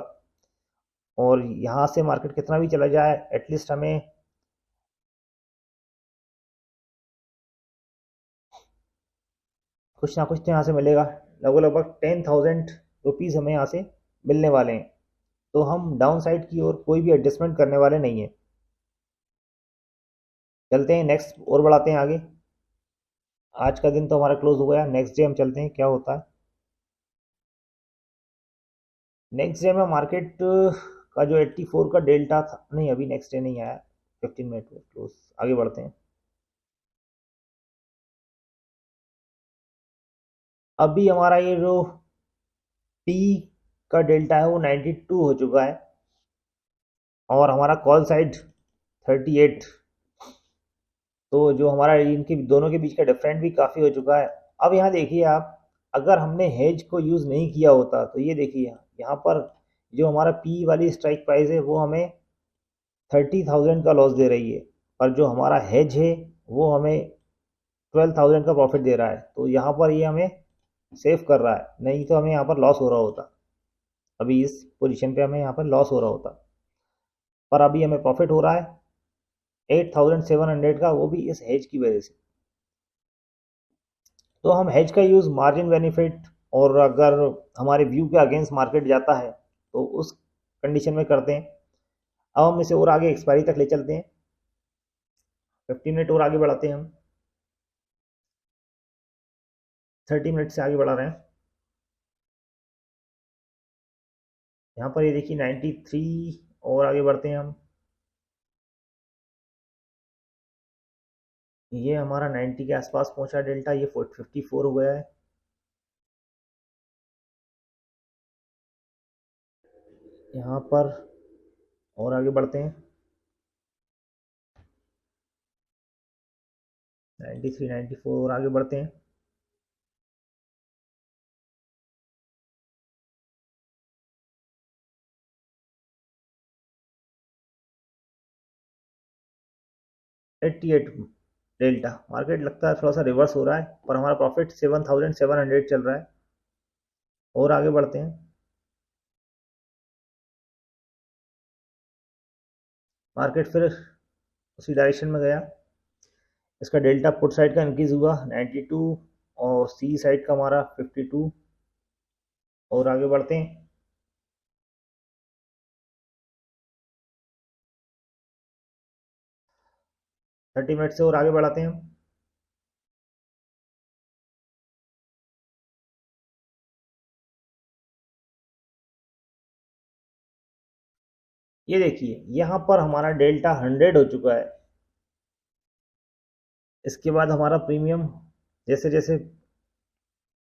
और यहाँ से मार्केट कितना भी चला जाए एटलीस्ट हमें कुछ ना कुछ तो यहाँ से मिलेगा। लगभग लगभग 10,000 रुपीज़ हमें यहाँ से मिलने वाले हैं। तो हम डाउन साइड की ओर कोई भी एडजस्टमेंट करने वाले नहीं है। चलते हैं नेक्स्ट और बढ़ाते हैं आगे। आज का दिन तो हमारा क्लोज हो गया। नेक्स्ट डे हम चलते हैं क्या होता है। नेक्स्ट डे में मार्केट का जो 84 का डेल्टा था, नहीं अभी नेक्स्ट डे नहीं आया, 15 मिनट में क्लोज। आगे बढ़ते हैं। अभी हमारा ये जो पी का डेल्टा है वो 92 हो चुका है, और हमारा कॉल साइड 38। तो जो हमारा इनके दोनों के बीच का डिफरेंट भी काफ़ी हो चुका है। अब यहाँ देखिए आप, अगर हमने हेज को यूज़ नहीं किया होता तो ये देखिए यहाँ पर जो हमारा पी वाली स्ट्राइक प्राइस है वो हमें 30,000 का लॉस दे रही है, पर जो हमारा हेज है वो हमें 12,000 का प्रॉफिट दे रहा है। तो यहाँ पर ये हमें सेव कर रहा है, नहीं तो हमें यहाँ पर लॉस हो रहा होता। अभी इस पोजीशन पे हमें यहाँ पर लॉस हो रहा होता, पर अभी हमें प्रॉफिट हो रहा है 8700 का, वो भी इस हेज की वजह से। तो हम हेज का यूज़ मार्जिन बेनिफिट, और अगर हमारे व्यू के अगेंस्ट मार्केट जाता है तो उस कंडीशन में करते हैं। अब हम इसे और आगे एक्सपायरी तक ले चलते हैं, 15 मिनट और आगे बढ़ाते हैं हम, 30 मिनट से आगे बढ़ा रहे हैं। यहाँ पर ये देखिए 93, और आगे बढ़ते हैं हम। ये हमारा 90 के आसपास पहुंचा डेल्टा, ये 54 हो गया है। यहाँ पर और आगे बढ़ते हैं, 93 94 और आगे बढ़ते हैं। एट्टी एट डेल्टा, मार्केट लगता है थोड़ा सा रिवर्स हो रहा है, पर हमारा प्रॉफिट 7700 चल रहा है। और आगे बढ़ते हैं, मार्केट फिर उसी डायरेक्शन में गया। इसका डेल्टा पुट साइड का इंक्रीज हुआ 92, और सी साइड का हमारा 52। और आगे बढ़ते हैं, 30 मिनट से और आगे बढ़ाते हैं हम। ये देखिए यहाँ पर हमारा डेल्टा 100 हो चुका है। इसके बाद हमारा प्रीमियम, जैसे जैसे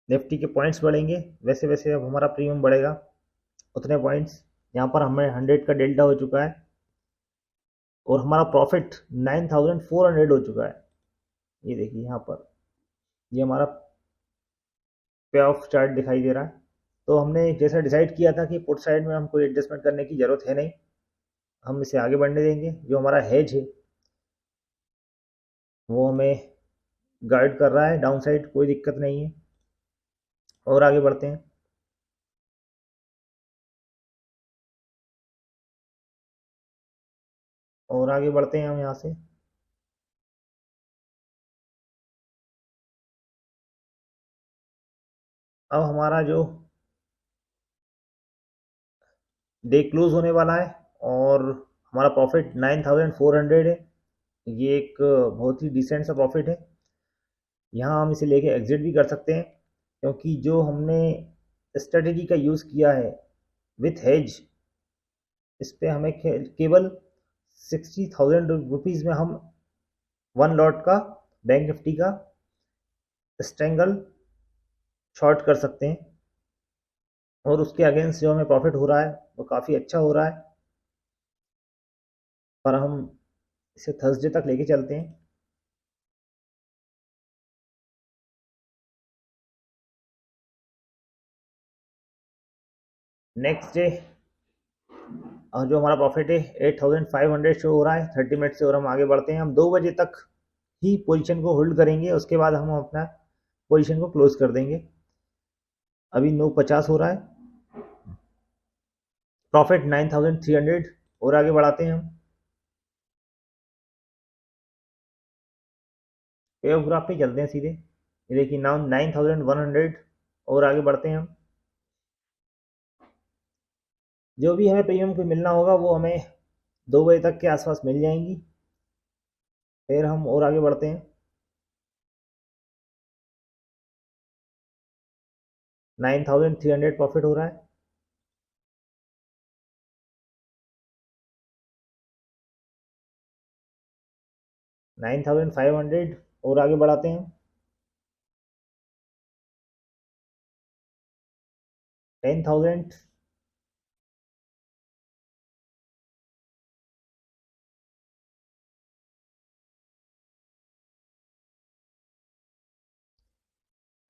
निफ्टी के पॉइंट्स बढ़ेंगे वैसे वैसे अब हमारा प्रीमियम बढ़ेगा उतने पॉइंट्स। यहाँ पर हमें 100 का डेल्टा हो चुका है, और हमारा प्रॉफिट 9400 हो चुका है। ये देखिए यहाँ पर ये हमारा पे ऑफ चार्ट दिखाई दे रहा है। तो हमने जैसा डिसाइड किया था कि पुट साइड में हम कोई एडजस्टमेंट करने की ज़रूरत है नहीं, हम इसे आगे बढ़ने देंगे। जो हमारा हेज है वो हमें गाइड कर रहा है डाउन साइड, कोई दिक्कत नहीं है। और आगे बढ़ते हैं, और आगे बढ़ते हैं हम यहाँ से। अब हमारा जो डे क्लोज होने वाला है, और हमारा प्रॉफिट 9400 है। ये एक बहुत ही डिसेंट सा प्रॉफिट है। यहाँ हम इसे लेके एग्जिट भी कर सकते हैं, क्योंकि जो हमने स्ट्रेटेजी का यूज़ किया है विथ हेज, इस पे हमें केवल 60,000 रुपीज़ में हम वन लॉट का बैंक निफ्टी का स्ट्रेंगल शॉर्ट कर सकते हैं। और उसके अगेंस्ट जो हमें प्रॉफिट हो रहा है वो काफ़ी अच्छा हो रहा है, पर हम इसे थर्सडे तक लेके चलते हैं। नेक्स्ट डे जो हमारा प्रॉफिट है 8500 शो हो रहा है 30 मिनट से, और हम आगे बढ़ते हैं। हम 2 बजे तक ही पोजीशन को होल्ड करेंगे, उसके बाद हम अपना पोजीशन को क्लोज कर देंगे। अभी 950 हो रहा है, प्रॉफिट 9300। और आगे बढ़ाते हैं हम, पे ऑफ ग्राफ पे चलते हैं सीधे। ये देखिए नाउ 9100। और आगे बढ़ते हैं हम, जो भी हमें प्रीमियम को मिलना होगा वो हमें 2 बजे तक के आसपास मिल जाएंगी। फिर हम और आगे बढ़ते हैं, 9300 प्रॉफिट हो रहा है, 9500। और आगे बढ़ाते हैं, 10,000।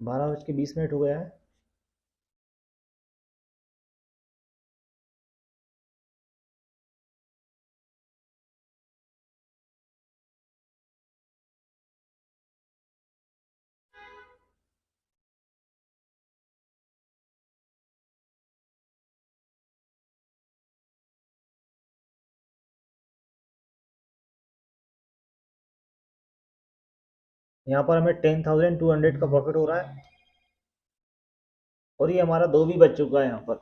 12:20 हो गया है। यहाँ पर हमें 10,200 का प्रॉफिट हो रहा है और ये हमारा 2 भी बच चुका है यहाँ पर।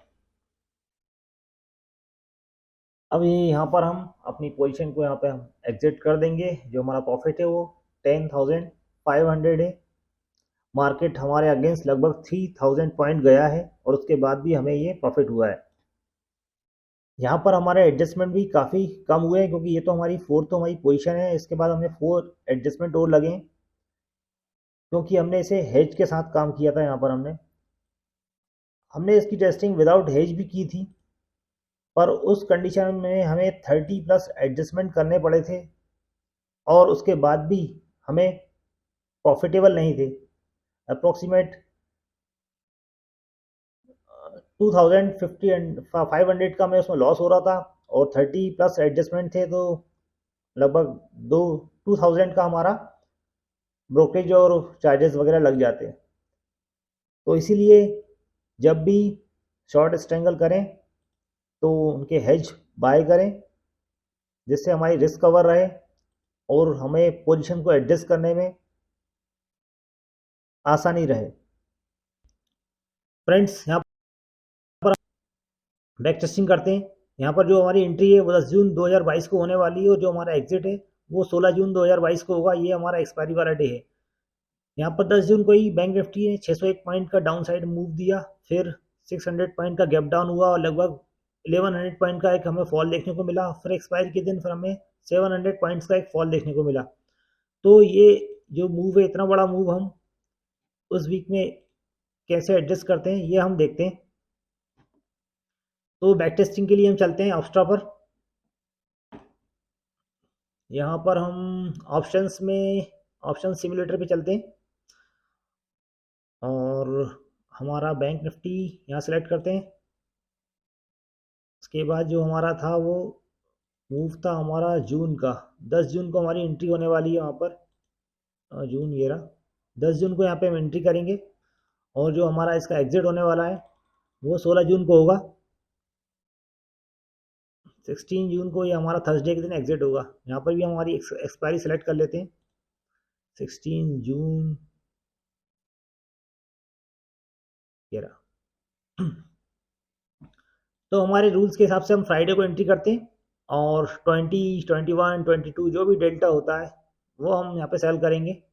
अब ये यहाँ पर हम अपनी पोजीशन को यहाँ पे हम एग्जिट कर देंगे। जो हमारा प्रॉफिट है वो 10,500 है। मार्केट हमारे अगेंस्ट लगभग 3,000 पॉइंट गया है और उसके बाद भी हमें ये प्रॉफिट हुआ है। यहाँ पर हमारे एडजस्टमेंट भी काफ़ी कम हुए हैं क्योंकि ये तो हमारी फोर्थ तो हमारी पोजीशन है। इसके बाद हमें 4 एडजस्टमेंट और लगे क्योंकि हमने इसे हेज के साथ काम किया था। यहाँ पर हमने इसकी टेस्टिंग विदाउट हेज भी की थी, पर उस कंडीशन में हमें 30 प्लस एडजस्टमेंट करने पड़े थे और उसके बाद भी हमें प्रॉफिटेबल नहीं थे। अप्रोक्सीमेट 2,050 एंड 500 का हमें उसमें लॉस हो रहा था और 30 प्लस एडजस्टमेंट थे तो लगभग 2,000 का हमारा ब्रोकरेज और चार्जेस वगैरह लग जाते हैं। तो इसीलिए जब भी शॉर्ट स्ट्रेंगल करें तो उनके हेज बाय करें जिससे हमारी रिस्क कवर रहे और हमें पोजीशन को एडजस्ट करने में आसानी रहे। फ्रेंड्स, यहाँ पर बैक टेस्टिंग करते हैं। यहाँ पर जो हमारी एंट्री है वो 10 जून 2022 को होने वाली है और जो हमारा एग्जिट है वो 16 जून 2022 को होगा। ये हमारा एक्सपायरी वाला डे है। यहाँ पर 10 जून को ही बैंक निफ्टी ने 601 पॉइंट का डाउन साइड मूव दिया, फिर 600 पॉइंट का गैप डाउन हुआ और लगभग 1100 पॉइंट का एक हमें फॉल देखने को मिला। फिर एक्सपायरी के दिन फिर हमें 700 पॉइंट्स का एक फॉल देखने को मिला। तो ये जो मूव है, इतना बड़ा मूव हम उस वीक में कैसे एडजस्ट करते हैं ये हम देखते हैं। तो बैक टेस्टिंग के लिए हम चलते हैं ऑप्स्ट्रा पर। यहाँ पर हम ऑप्शन सिमुलेटर पे चलते हैं और हमारा बैंक निफ्टी यहाँ सेलेक्ट करते हैं। उसके बाद जो हमारा था वो मूव था हमारा जून का। 10 जून को हमारी एंट्री होने वाली है वहाँ पर। जून ये रहा। 10 जून को यहाँ पे हम एंट्री करेंगे और जो हमारा इसका एग्जिट होने वाला है वो 16 जून को होगा। 16 जून को ये हमारा थर्सडे के दिन एग्जिट होगा। यहाँ पर भी हम हमारी एक्सपायरी सेलेक्ट कर लेते हैं। 16 जून ये रहा। तो हमारे रूल्स के हिसाब से हम फ्राइडे को एंट्री करते हैं और 20, 21, 22 जो भी डेल्टा होता है वो हम यहाँ पे सेल करेंगे।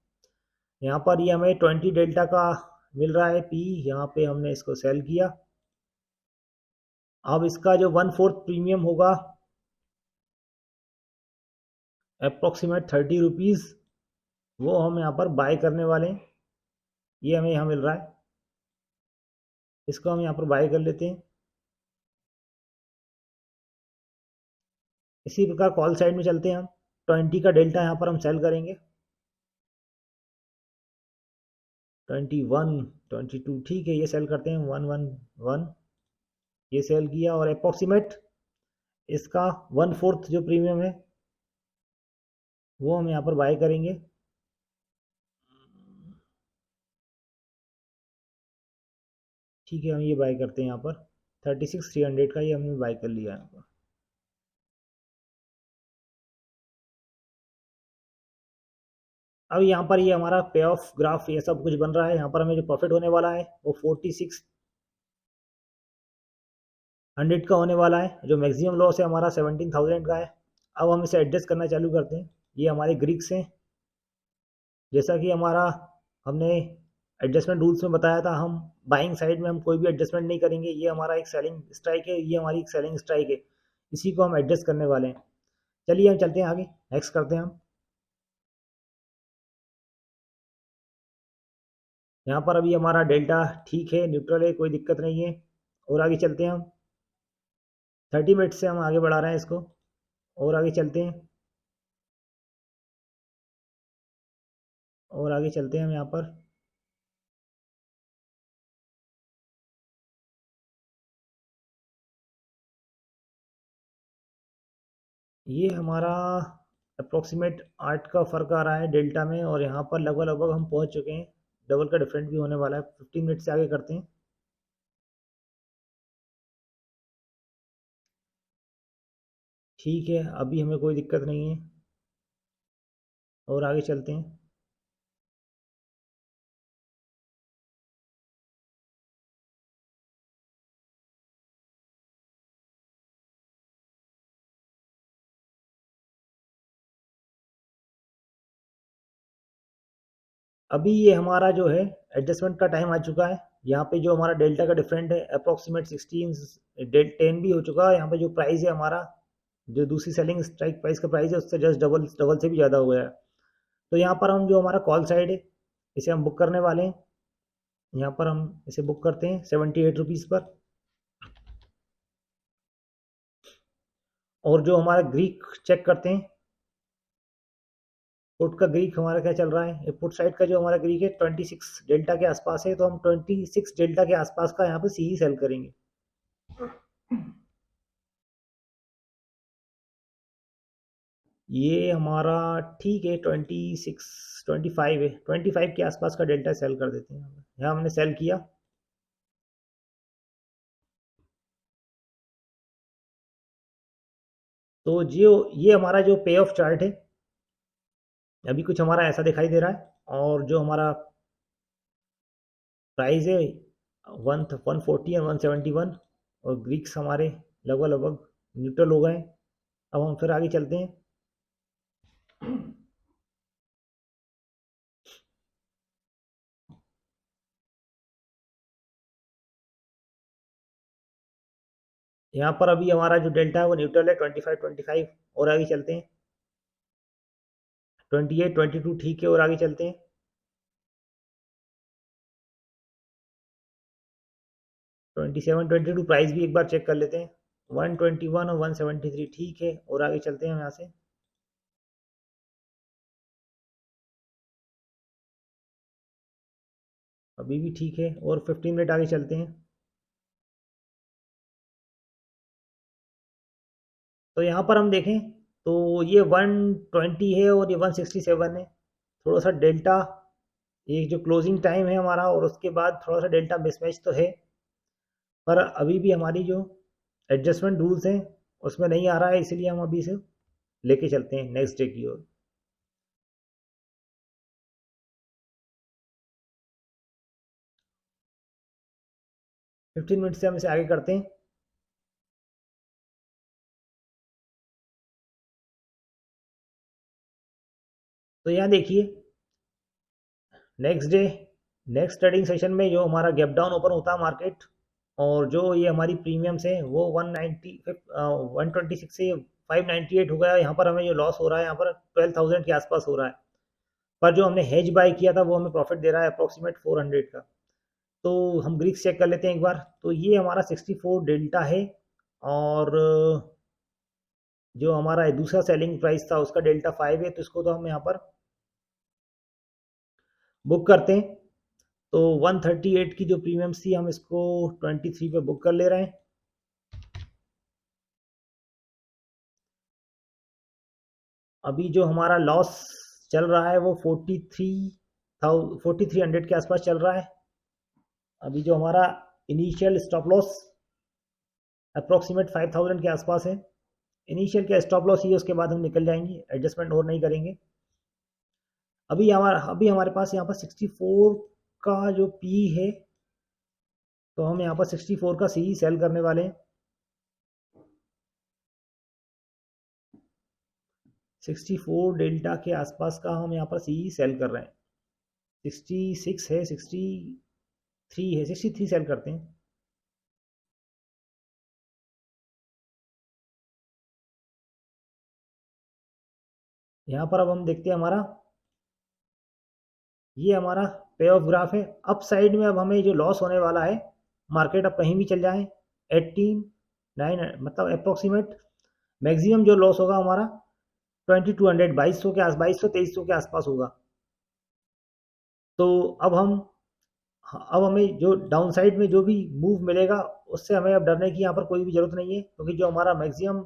यहाँ पर ये हमें 20 डेल्टा का मिल रहा है पी। यहाँ पे हमने इसको सेल किया। अब इसका जो 1/4 प्रीमियम होगा अप्रोक्सीमेट 30 रुपीज़, वो हम यहाँ पर बाय करने वाले हैं। ये हमें यहाँ मिल रहा है, इसको हम यहाँ पर बाय कर लेते हैं। इसी प्रकार कॉल साइड में चलते हैं हम। 20 का डेल्टा यहाँ पर हम सेल करेंगे। 21, 22 ठीक है, ये सेल करते हैं। 111 ये सेल किया और अप्रोक्सीमेट इसका 1/4 जो प्रीमियम है वो हम यहाँ पर बाय करेंगे। ठीक है, हम ये बाय करते हैं यहाँ पर 36,300 का। ये हमने बाय कर लिया यहाँ पर। अब यहाँ पर ये हमारा पे ऑफ ग्राफ ये सब कुछ बन रहा है। यहाँ पर हमें जो प्रॉफिट होने वाला है वो 4600 का होने वाला है। जो मैक्सिमम लॉस है हमारा 17,000 का है। अब हम इसे एडजस्ट करना चालू करते हैं। ये हमारे ग्रीक्स हैं। जैसा कि हमने एडजस्टमेंट रूल्स में बताया था, हम बाइंग साइड में हम कोई भी एडजस्टमेंट नहीं करेंगे। ये हमारा एक सेलिंग स्ट्राइक है, ये हमारी एक सेलिंग स्ट्राइक है। इसी को हम एडजस्ट करने वाले हैं। चलिए हम चलते हैं आगे, नेक्स्ट करते हैं हम। यहाँ पर अभी हमारा डेल्टा ठीक है, न्यूट्रल है, कोई दिक्कत नहीं है। और आगे चलते हैं हम। 30 मिनट से हम आगे बढ़ा रहे हैं इसको और आगे चलते हैं। और आगे चलते हैं हम यहाँ पर। ये हमारा अप्रोक्सीमेट 8 का फ़र्क आ रहा है डेल्टा में और यहाँ पर लगभग लगभग हम पहुँच चुके हैं। डबल का डिफरेंट भी होने वाला है। 15 मिनट से आगे करते हैं। ठीक है, अभी हमें कोई दिक्कत नहीं है और आगे चलते हैं। अभी ये हमारा जो है एडजस्टमेंट का टाइम आ चुका है। यहाँ पे जो हमारा डेल्टा का डिफरेंट है अप्रोक्सीमेट 10 भी हो चुका है। यहाँ पे जो प्राइस है हमारा, जो दूसरी सेलिंग स्ट्राइक प्राइस का प्राइस है उससे जस्ट डबल डबल से भी ज़्यादा हो गया है। तो यहाँ पर हम जो हमारा कॉल साइड है इसे हम बुक करने वाले हैं। यहाँ पर हम इसे बुक करते हैं 78 रुपीज़ पर। और जो हमारा ग्रीक चेक करते हैं, पुट का ग्रीक हमारा क्या चल रहा है, पुट साइड का जो हमारा ग्रीक है 26 डेल्टा के आसपास है, तो हम 26 डेल्टा के आसपास का यहाँ पे सी ही सेल करेंगे। ये हमारा ठीक है 25 है, 25 के आसपास का डेल्टा सेल कर देते हैं। यहाँ हमने सेल किया। तो जो ये हमारा जो पे ऑफ चार्ट है अभी कुछ हमारा ऐसा दिखाई दे रहा है। और जो हमारा प्राइस है 140 और 171, और ग्रीक्स हमारे लगभग लगभग न्यूट्रल हो गए। अब हम फिर आगे चलते हैं। यहाँ पर अभी हमारा जो डेल्टा है वो न्यूट्रल है 25 और आगे चलते हैं। 28 22 ठीक है, और आगे चलते हैं। 27 22 प्राइस भी एक बार चेक कर लेते हैं। 121 और 173 ठीक है, और आगे चलते हैं हम यहाँ से। अभी भी ठीक है, और 15 मिनट आगे चलते हैं। तो यहाँ पर हम देखें तो ये 120 है और ये 167 है। थोड़ा सा डेल्टा, ये जो क्लोजिंग टाइम है हमारा और उसके बाद थोड़ा सा डेल्टा मिसमैच तो है, पर अभी भी हमारी जो एडजस्टमेंट रूल्स हैं उसमें नहीं आ रहा है, इसलिए हम अभी से लेके चलते हैं नेक्स्ट डे की ओर। 15 मिनट से हम इसे आगे करते हैं। तो यहाँ देखिए next day, next trading session में जो हमारा गैप डाउन ओपन होता है मार्केट, और जो ये हमारी प्रीमियम्स है वो 126 से 598 हो गया। यहाँ पर हमें जो लॉस हो रहा है यहाँ पर 12,000 के आसपास हो रहा है, पर जो हमने हेज बाय किया था वो हमें प्रॉफिट दे रहा है अप्रोक्सीमेट 400 का। तो हम ग्रीक्स चेक कर लेते हैं एक बार। तो ये हमारा 64 डेल्टा है, और जो हमारा दूसरा सेलिंग प्राइस था उसका डेल्टा 5 है, तो इसको तो हम यहाँ पर बुक करते हैं। तो 138 की जो प्रीमियम्स थी हम इसको 23 पे बुक कर ले रहे हैं। अभी जो हमारा लॉस चल रहा है वो 4300 के आसपास चल रहा है। अभी जो हमारा इनिशियल स्टॉप लॉस अप्रोक्सीमेट 5000 के आसपास है। इनिशियल क्या स्टॉप लॉस ही है, उसके बाद हम निकल जाएंगे, एडजस्टमेंट और नहीं करेंगे। अभी हमारे पास यहाँ पर 64 का जो पी है, तो हम यहाँ पर 64 का सी सेल करने वाले हैं। 64 डेल्टा के आसपास का हम यहाँ पर सी सेल कर रहे हैं। 66 है, 63 है, 63 सेल करते हैं। यहाँ पर अब हम देखते हैं हमारा, ये हमारा पे ऑफ ग्राफ है। अप साइड में अब हमें जो लॉस होने वाला है, मार्केट अब कहीं भी चल जाए 18 9 मतलब अप्रोक्सीमेट मैक्सिमम जो लॉस होगा हमारा 2200 2200 के आस 2200 2300 के आसपास होगा। तो अब हमें जो डाउन साइड में जो भी मूव मिलेगा उससे हमें अब डरने की यहाँ पर कोई भी जरूरत नहीं है, क्योंकि जो हमारा मैक्सिमम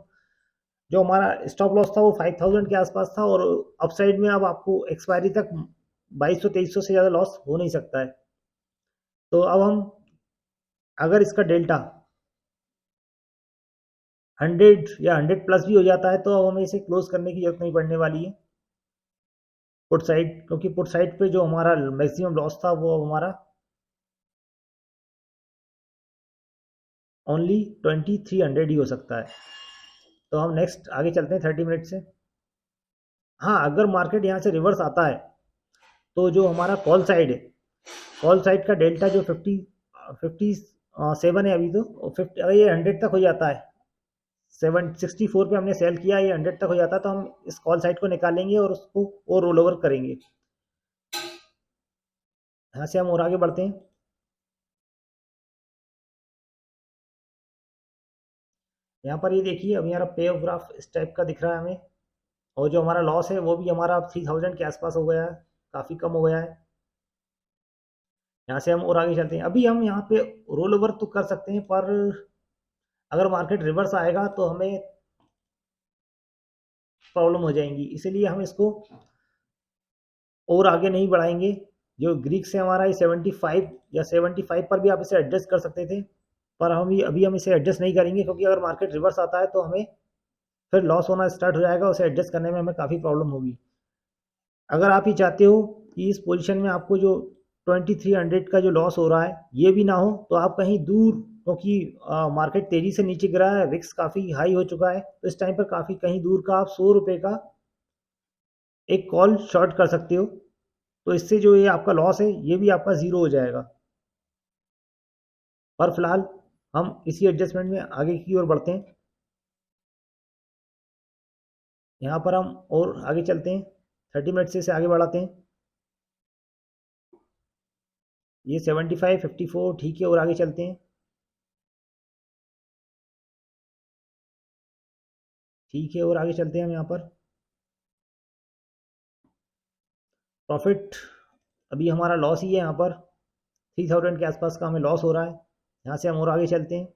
जो हमारा स्टॉप लॉस था वो 5000 के आसपास था, और अपसाइड में अब आपको एक्सपायरी तक 2200 2300 से ज़्यादा लॉस हो नहीं सकता है। तो अब हम अगर इसका डेल्टा 100 या 100 प्लस भी हो जाता है तो अब हमें इसे क्लोज करने की जरूरत नहीं पड़ने वाली है पुट साइड, क्योंकि पुट साइड पे जो हमारा मैक्सिमम लॉस था वो अब हमारा ओनली 2300 ही हो सकता है। तो हम नेक्स्ट आगे चलते हैं 30 मिनट से। हाँ, अगर मार्केट यहाँ से रिवर्स आता है तो जो हमारा कॉल साइड है, कॉल साइड का डेल्टा जो 57 है अभी, तो 50, अगर ये 100 तक हो जाता है, 764 पे हमने सेल किया, ये 100 तक हो जाता है तो हम इस कॉल साइड को निकालेंगे और उसको और रोल ओवर करेंगे। यहाँ से हम और आगे बढ़ते हैं। यहाँ पर ये देखिए, अभी हमारा पे ऑफ ग्राफ इस टाइप का दिख रहा है हमें, और जो हमारा लॉस है वो भी हमारा 3000 के आसपास हो गया है, काफ़ी कम हो गया है। यहाँ से हम और आगे चलते हैं। अभी हम यहाँ पे रोल ओवर तो कर सकते हैं, पर अगर मार्केट रिवर्स आएगा तो हमें प्रॉब्लम हो जाएंगी, इसीलिए हम इसको और आगे नहीं बढ़ाएंगे। जो ग्रीक से हमारा ये 75 या 75 पर भी आप इसे एडजस्ट कर सकते थे, पर अभी हम इसे एडजस्ट नहीं करेंगे, क्योंकि अगर मार्केट रिवर्स आता है तो हमें फिर लॉस होना स्टार्ट हो जाएगा, उसे एडजस्ट करने में हमें काफ़ी प्रॉब्लम होगी। अगर आप ये चाहते हो कि इस पोजीशन में आपको जो 2300 का जो लॉस हो रहा है ये भी ना हो, तो आप कहीं दूर, क्योंकि मार्केट तेज़ी से नीचे गिरा है, रिस्क काफ़ी हाई हो चुका है, तो इस टाइम पर काफ़ी कहीं दूर का आप 100 रुपये का एक कॉल शॉर्ट कर सकते हो, तो इससे जो ये आपका लॉस है ये भी आपका ज़ीरो हो जाएगा। पर फिलहाल हम इसी एडजस्टमेंट में आगे की ओर बढ़ते हैं। यहाँ पर हम और आगे चलते हैं, 30 मिनट से इसे आगे बढ़ाते हैं। ये 75 54 ठीक है, और आगे चलते हैं। ठीक है, और आगे चलते हैं हम यहाँ पर। प्रॉफिट अभी हमारा लॉस ही है, यहाँ पर 3000 के आसपास का हमें लॉस हो रहा है। यहाँ से हम और आगे चलते हैं।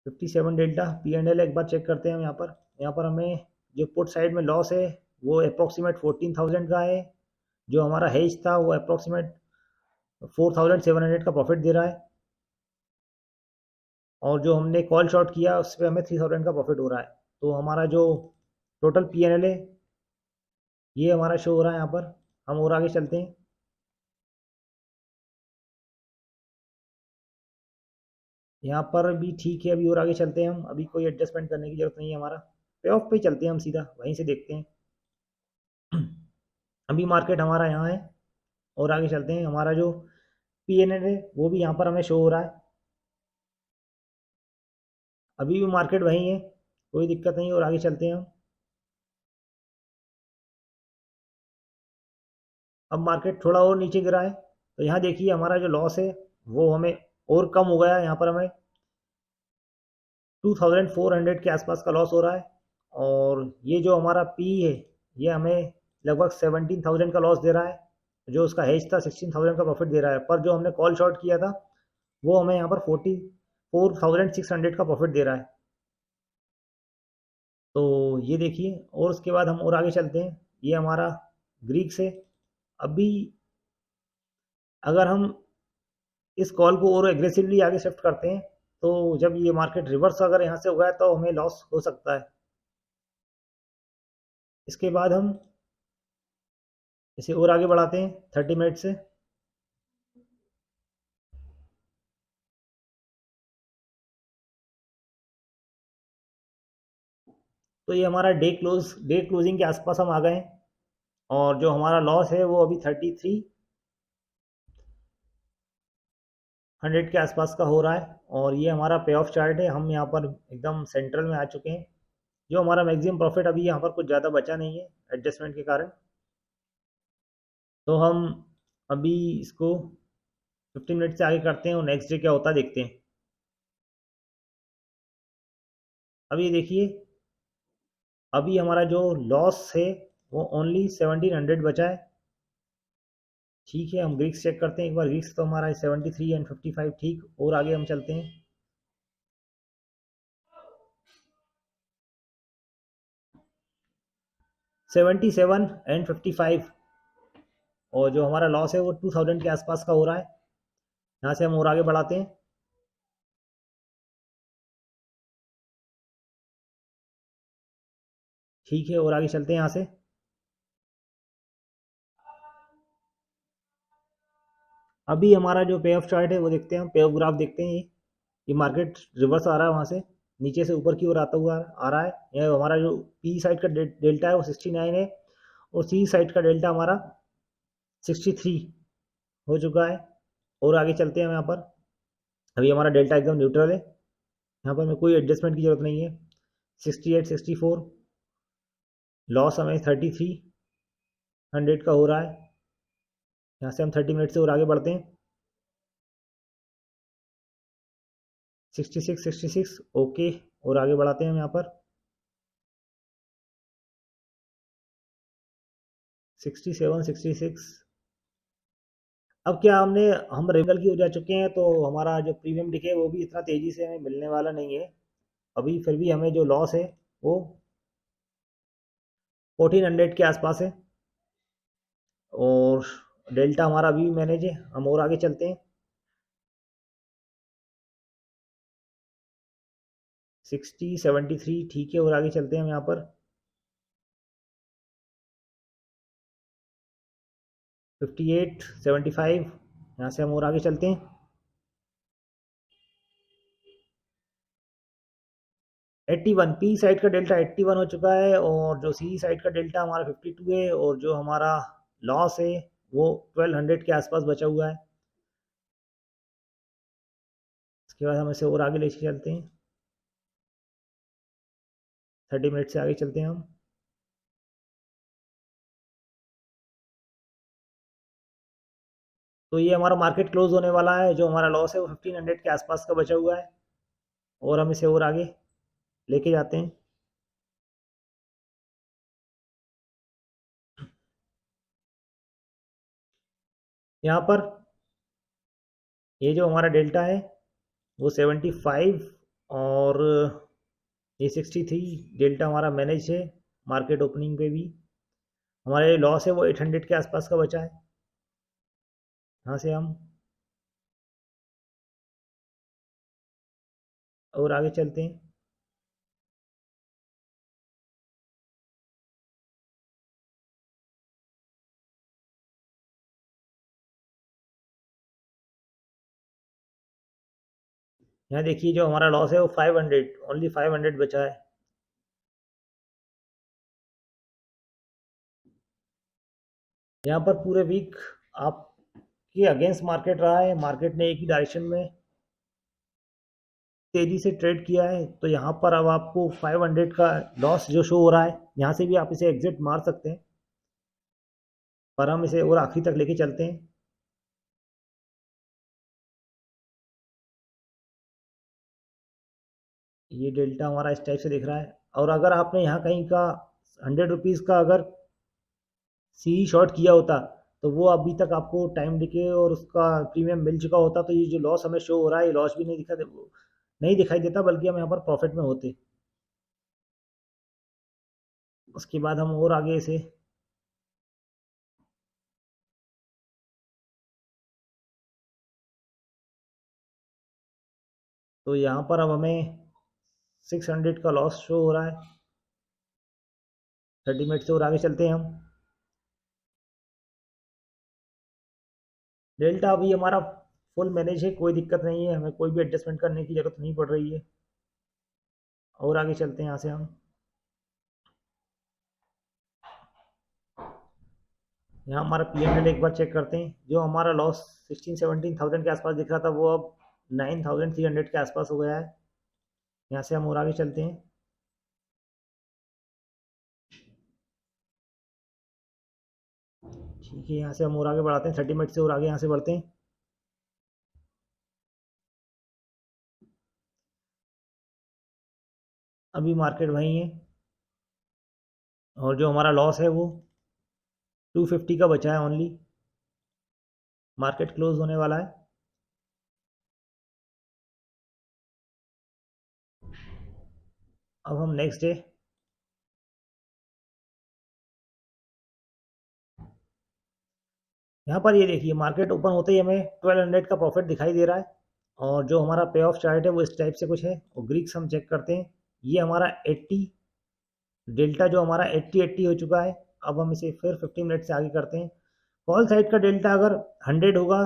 57 डेल्टा P&L एक बार चेक करते हैं हम यहाँ पर। यहाँ पर हमें जो पुट साइड में लॉस है वो अप्रॉक्सीमेट 14,000 का है, जो हमारा हेज था वो अप्रॉक्सीमेट 4,700 का प्रॉफिट दे रहा है, और जो हमने कॉल शॉर्ट किया उस पर हमें 3,000 का प्रॉफिट हो रहा है। तो हमारा जो टोटल P&L है ये हमारा शो हो रहा है यहाँ पर। हम और आगे चलते हैं। यहाँ पर भी ठीक है, अभी और आगे चलते हैं हम, अभी कोई एडजस्टमेंट करने की ज़रूरत नहीं है हमारा, पे ऑफ पे चलते हैं हम सीधा, वहीं से देखते हैं। अभी मार्केट हमारा यहाँ है, और आगे चलते हैं। हमारा जो P&L है वो भी यहाँ पर हमें शो हो रहा है, अभी भी मार्केट वहीं है, कोई दिक्कत नहीं, और आगे चलते हैं हम। अब मार्केट थोड़ा और नीचे गिरा है, तो यहाँ देखिए हमारा जो लॉस है वो हमें और कम हो गया है। यहाँ पर हमें 2400 के आसपास का लॉस हो रहा है, और ये जो हमारा पी है ये हमें लगभग 17,000 का लॉस दे रहा है, जो उसका हेज था 16,000 का प्रॉफिट दे रहा है, पर जो हमने कॉल शॉर्ट किया था वो हमें यहाँ पर 44,600 का प्रॉफिट दे रहा है। तो ये देखिए, और उसके बाद हम और आगे चलते हैं। ये हमारा ग्रीक से, अभी अगर हम इस कॉल को और एग्रेसिवली आगे शिफ्ट करते हैं तो जब ये मार्केट रिवर्स अगर यहाँ से हो गया तो हमें लॉस हो सकता है। इसके बाद हम इसे और आगे बढ़ाते हैं 30 मिनट से। तो ये हमारा डे क्लोजिंग के आसपास हम आ गए हैं, और जो हमारा लॉस है वो अभी 3300 के आसपास का हो रहा है, और ये हमारा पे ऑफ चार्ट है। हम यहाँ पर एकदम सेंट्रल में आ चुके हैं। जो हमारा मैक्सिमम प्रॉफिट अभी यहाँ पर कुछ ज़्यादा बचा नहीं है एडजस्टमेंट के कारण, तो हम अभी इसको 15 मिनट से आगे करते हैं और नेक्स्ट डे क्या होता है देखते हैं। अभी देखिए, अभी हमारा जो लॉस है वो ओनली 1700 बचा है। ठीक है, हम ग्रीक्स चेक करते हैं एक बार। ग्रीक्स तो हमारा 73 एंड 55 ठीक, और आगे हम चलते हैं। सेवेंटी सेवन एंड 55, और जो हमारा लॉस है वो 2000 के आसपास का हो रहा है। यहाँ से हम और आगे बढ़ाते हैं। ठीक है, और आगे चलते हैं यहाँ से। अभी हमारा जो पे ऑफ चार्ट है वो देखते हैं हम, पे ऑफ ग्राफ देखते हैं। ये मार्केट रिवर्स आ रहा है, वहाँ से नीचे से ऊपर की ओर आता हुआ आ रहा है। ये हमारा जो पी साइड का डेल्टा है वो 69 है, और सी साइड का डेल्टा हमारा 63 हो चुका है। और आगे चलते हैं हम यहाँ पर। अभी हमारा डेल्टा एकदम न्यूट्रल है, यहाँ पर हमें कोई एडजस्टमेंट की जरूरत नहीं है। 68 64 लॉस हमें 33 100 का हो रहा है। यहाँ से हम 30 मिनट से और आगे बढ़ते हैं। 66 66 ओके, और आगे बढ़ाते हैं हम यहाँ पर। 67 66। अब क्या हम रेगुलर की हो जा चुके हैं, तो हमारा जो प्रीमियम दिखे वो भी इतना तेज़ी से हमें मिलने वाला नहीं है अभी। फिर भी हमें जो लॉस है वो 1400 के आसपास है, और डेल्टा हमारा अभी भी मैनेज है। हम और आगे चलते हैं। 60 73 ठीक है, और आगे चलते हैं हम यहाँ पर। 58 75 यहाँ से हम और आगे चलते हैं। 81 पी साइड का डेल्टा 81 हो चुका है, और जो सी साइड का डेल्टा हमारा 52 है, और जो हमारा लॉस है वो 1200 के आसपास बचा हुआ है। इसके बाद हम इसे और आगे लेके चलते हैं। 30 मिनट से आगे चलते हैं हम। तो ये हमारा मार्केट क्लोज होने वाला है। जो हमारा लॉस है वो 1500 के आसपास का बचा हुआ है, और हम इसे और आगे लेके जाते हैं। यहाँ पर ये जो हमारा डेल्टा है वो 75, और ये 63 डेल्टा हमारा मैनेज है मार्केट ओपनिंग पे भी। हमारे लॉस है वो 800 के आसपास का बचा है। यहाँ से हम और आगे चलते हैं। यहाँ देखिए जो हमारा लॉस है वो 500, ओनली 500 बचा है। यहाँ पर पूरे वीक आपके अगेंस्ट मार्केट रहा है। मार्केट ने एक ही डायरेक्शन में तेजी से ट्रेड किया है, तो यहाँ पर अब आपको 500 का लॉस जो शो हो रहा है, यहाँ से भी आप इसे एग्जिट मार सकते हैं, पर हम इसे और आखिरी तक लेके चलते हैं। ये डेल्टा हमारा इस टाइप से दिख रहा है, और अगर आपने यहाँ कहीं का 100 रुपीज़ का अगर सी शॉर्ट किया होता, तो वो अभी तक आपको टाइम डिके और उसका प्रीमियम मिल चुका होता, तो ये जो लॉस हमें शो हो रहा है, ये लॉस भी नहीं दिखाई देता, बल्कि हम यहाँ पर प्रॉफिट में होते। उसके बाद हम और आगे इसे तो यहाँ पर अब हमें 600 का लॉस शो हो रहा है। 30 मिनट से और आगे चलते हैं हम। डेल्टा अभी हमारा फुल मैनेज है, कोई दिक्कत नहीं है, हमें कोई भी एडजस्टमेंट करने की ज़रूरत नहीं पड़ रही है। और आगे चलते हैं यहाँ से हम। यहाँ हमारा पी&एल एक बार चेक करते हैं। जो हमारा लॉस 16-17 थाउजेंड के आसपास दिख रहा था, वो अब 9300 के आसपास हो गया है। यहाँ से हम और आगे चलते हैं। ठीक है, यहाँ से हम और आगे बढ़ाते हैं। 30 मिनट से और आगे यहाँ से बढ़ते हैं। अभी मार्केट वहीं है, और जो हमारा लॉस है वो 250 का बचा है ओनली। मार्केट क्लोज होने वाला है। अब हम नेक्स्ट डे यहाँ पर ये देखिए, मार्केट ओपन होते ही हमें 1200 का प्रॉफिट दिखाई दे रहा है, और जो हमारा पे ऑफ चार्ट है वो इस टाइप से कुछ है। और ग्रीक्स हम चेक करते हैं। ये हमारा 80 डेल्टा जो हमारा 80 हो चुका है। अब हम इसे फिर 15 मिनट से आगे करते हैं। कॉल साइड का डेल्टा अगर 100 होगा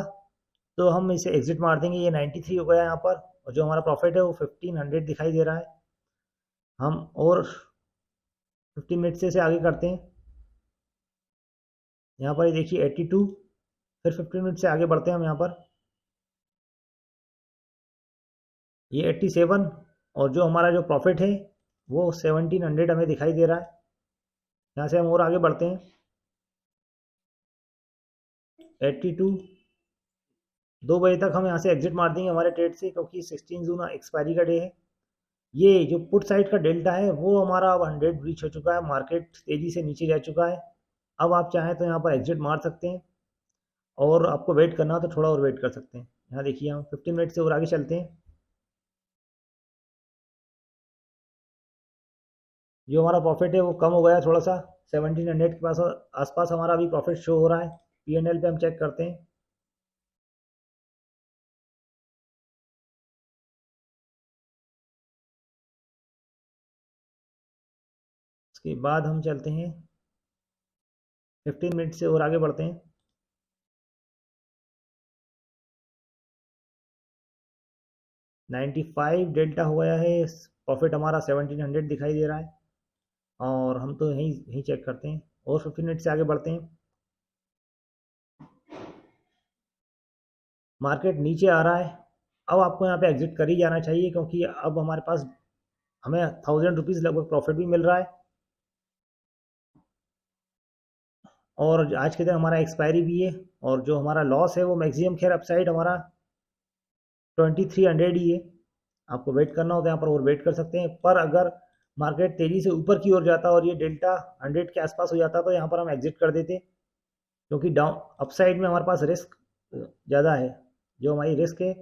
तो हम इसे एग्जिट मार देंगे। ये 93 हो गया यहाँ पर, और जो हमारा प्रॉफिट है वो 1500 दिखाई दे रहा है। हम और 15 मिनट से इसे आगे करते हैं। यहाँ पर ये देखिए 82, फिर 15 मिनट से आगे बढ़ते हैं हम यहाँ पर, ये 87, और जो हमारा जो प्रॉफिट है वो 1700 हमें दिखाई दे रहा है। यहाँ से हम और आगे बढ़ते हैं, 82, 2 बजे तक हम यहाँ से एग्जिट मार देंगे हमारे ट्रेड से, क्योंकि 16 जून एक्सपायरी का डे है। ये जो पुट साइड का डेल्टा है वो हमारा अब 100 ब्रीच हो चुका है, मार्केट तेज़ी से नीचे जा चुका है। अब आप चाहें तो यहाँ पर एग्जिट मार सकते हैं, और आपको वेट करना हो तो थोड़ा और वेट कर सकते हैं। यहाँ देखिए हम 15 मिनट से और आगे चलते हैं, जो हमारा प्रॉफिट है वो कम हो गया थोड़ा सा, 1700 के पास आसपास हमारा अभी प्रॉफिट शो हो रहा है। P&L पे हम चेक करते हैं, उसके बाद हम चलते हैं 15 मिनट से और आगे बढ़ते हैं, 95 डेल्टा हो गया है, प्रॉफिट हमारा 1700 दिखाई दे रहा है, और हम तो यहीं यहीं चेक करते हैं, और 15 मिनट से आगे बढ़ते हैं। मार्केट नीचे आ रहा है, अब आपको यहाँ पे एग्जिट कर ही जाना चाहिए, क्योंकि अब हमारे पास हमें 1000 रुपीज़ लगभग प्रॉफिट भी मिल रहा है, और आज के दिन हमारा एक्सपायरी भी है, और जो हमारा लॉस है वो मैक्सिमम खैर अपसाइड हमारा 2300 ही है। आपको वेट करना हो तो यहाँ पर और वेट कर सकते हैं, पर अगर मार्केट तेज़ी से ऊपर की ओर जाता और ये डेल्टा 100 के आसपास हो जाता तो यहाँ पर हम एग्जिट कर देते, क्योंकि डाउन अपसाइड में हमारे पास रिस्क ज़्यादा है, जो हमारी रिस्क है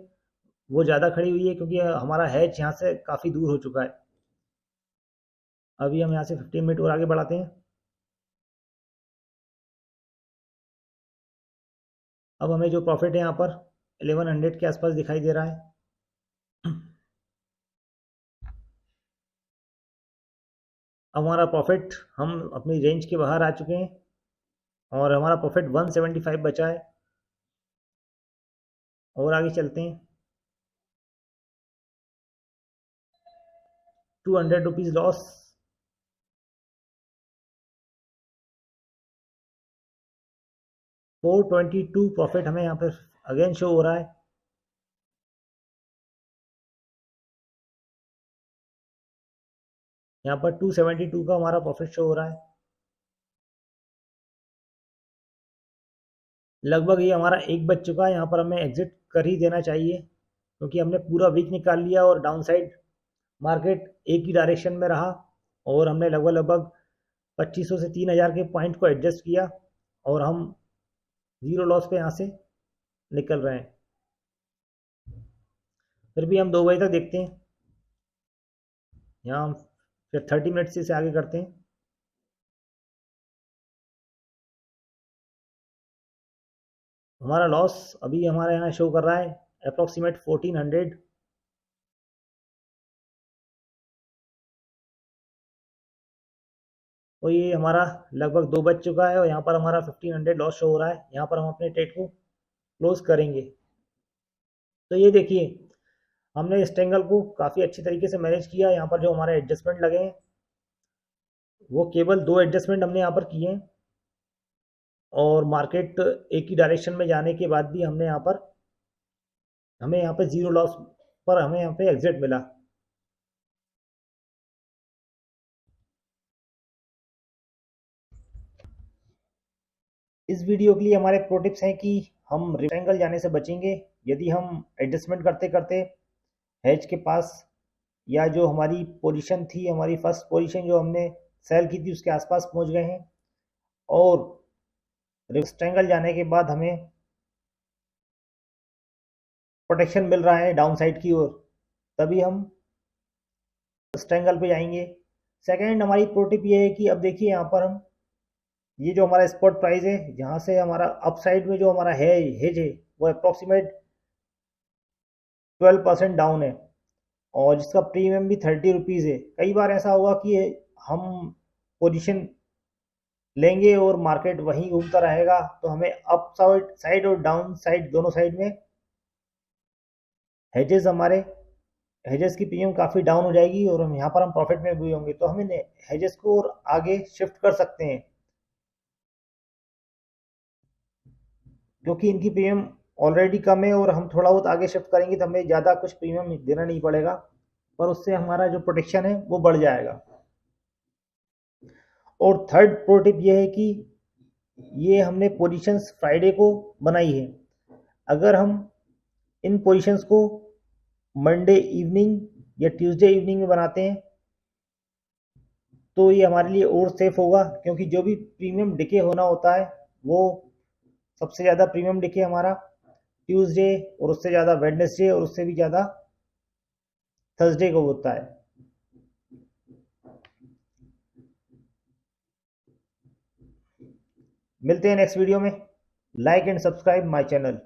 वो ज़्यादा खड़ी हुई है, क्योंकि हमारा हैच यहाँ से काफ़ी दूर हो चुका है। अभी हम यहाँ से 15 मिनट और आगे बढ़ाते हैं, अब हमें जो प्रॉफिट है यहाँ पर 1100 के आसपास दिखाई दे रहा है। अब हमारा प्रॉफिट, हम अपनी रेंज के बाहर आ चुके हैं, और हमारा प्रॉफिट 175 बचा है, और आगे चलते हैं, 200 रुपीज़ लॉस, 422 प्रॉफिट हमें यहाँ पर अगेन शो हो रहा है। यहाँ पर 272 का हमारा प्रॉफिट शो हो रहा है। लगभग ये हमारा 1 बज चुका है, यहाँ पर हमें एग्जिट कर ही देना चाहिए, क्योंकि हमने पूरा वीक निकाल लिया, और डाउन साइड मार्केट एक ही डायरेक्शन में रहा, और हमने लगभग लगभग 2500 से 3000 के पॉइंट को एडजस्ट किया, और हम जीरो लॉस पे यहाँ से निकल रहे हैं। फिर भी हम 2 बजे तक देखते हैं, यहाँ हम फिर 30 मिनट से आगे करते हैं। हमारा लॉस अभी हमारे यहाँ शो कर रहा है अप्रॉक्सीमेट 1400, तो ये हमारा लगभग 2 बज चुका है, और यहाँ पर हमारा 1500 लॉस शो हो रहा है। यहाँ पर हम अपने ट्रेड को क्लोज करेंगे। तो ये देखिए, हमने इस ट्रेंगल को काफ़ी अच्छी तरीके से मैनेज किया। यहाँ पर जो हमारे एडजस्टमेंट लगे हैं वो केवल 2 एडजस्टमेंट हमने यहाँ पर किए हैं, और मार्केट एक ही डायरेक्शन में जाने के बाद भी हमें यहाँ पे जीरो लॉस पर हमें यहाँ पे एग्जिट मिला। इस वीडियो के लिए हमारे प्रो टिप्स हैं कि हम रेक्टेंगल जाने से बचेंगे यदि हम एडजस्टमेंट करते करते हेज के पास, या जो हमारी पोजीशन थी, हमारी फर्स्ट पोजीशन जो हमने सेल की थी उसके आसपास पहुंच गए हैं, और रेक्टेंगल जाने के बाद हमें प्रोटेक्शन मिल रहा है डाउन साइड की ओर, तभी हम रेक्टेंगल पे जाएंगे। सेकंड हमारी प्रो टिप ये है कि अब देखिए यहाँ पर हम, ये जो हमारा स्पॉट प्राइस है जहाँ से हमारा अपसाइड में जो हमारा है हेज है वो अप्रॉक्सीमेट 12% डाउन है, और जिसका प्रीमियम भी 30 रुपीज़ है। कई बार ऐसा होगा कि हम पोजीशन लेंगे और मार्केट वहीं घूमता रहेगा, तो हमें अप साइड और डाउन साइड दोनों साइड में हेजेस हमारे हेजेस की प्रीमियम काफ़ी डाउन हो जाएगी, और हम यहाँ पर हम प्रॉफिट में भी होंगे, तो हमें हेजेस को और आगे शिफ्ट कर सकते हैं। क्योंकि इनकी प्रीमियम ऑलरेडी कम है और हम थोड़ा बहुत आगे शिफ्ट करेंगे तो हमें ज़्यादा कुछ प्रीमियम देना नहीं पड़ेगा, पर उससे हमारा जो प्रोटेक्शन है वो बढ़ जाएगा। और थर्ड प्रो टिप ये है कि ये हमने पोजीशंस फ्राइडे को बनाई है। अगर हम इन पोजीशंस को मंडे इवनिंग या ट्यूसडे इवनिंग में बनाते हैं तो ये हमारे लिए और सेफ होगा, क्योंकि जो भी प्रीमियम डिके होना होता है वो सबसे ज़्यादा प्रीमियम डिके हमारा ट्यूसडे, और उससे ज़्यादा वेडनेसडे, और उससे भी ज़्यादा थर्सडे को होता है। मिलते हैं नेक्स्ट वीडियो में। Like and subscribe my channel.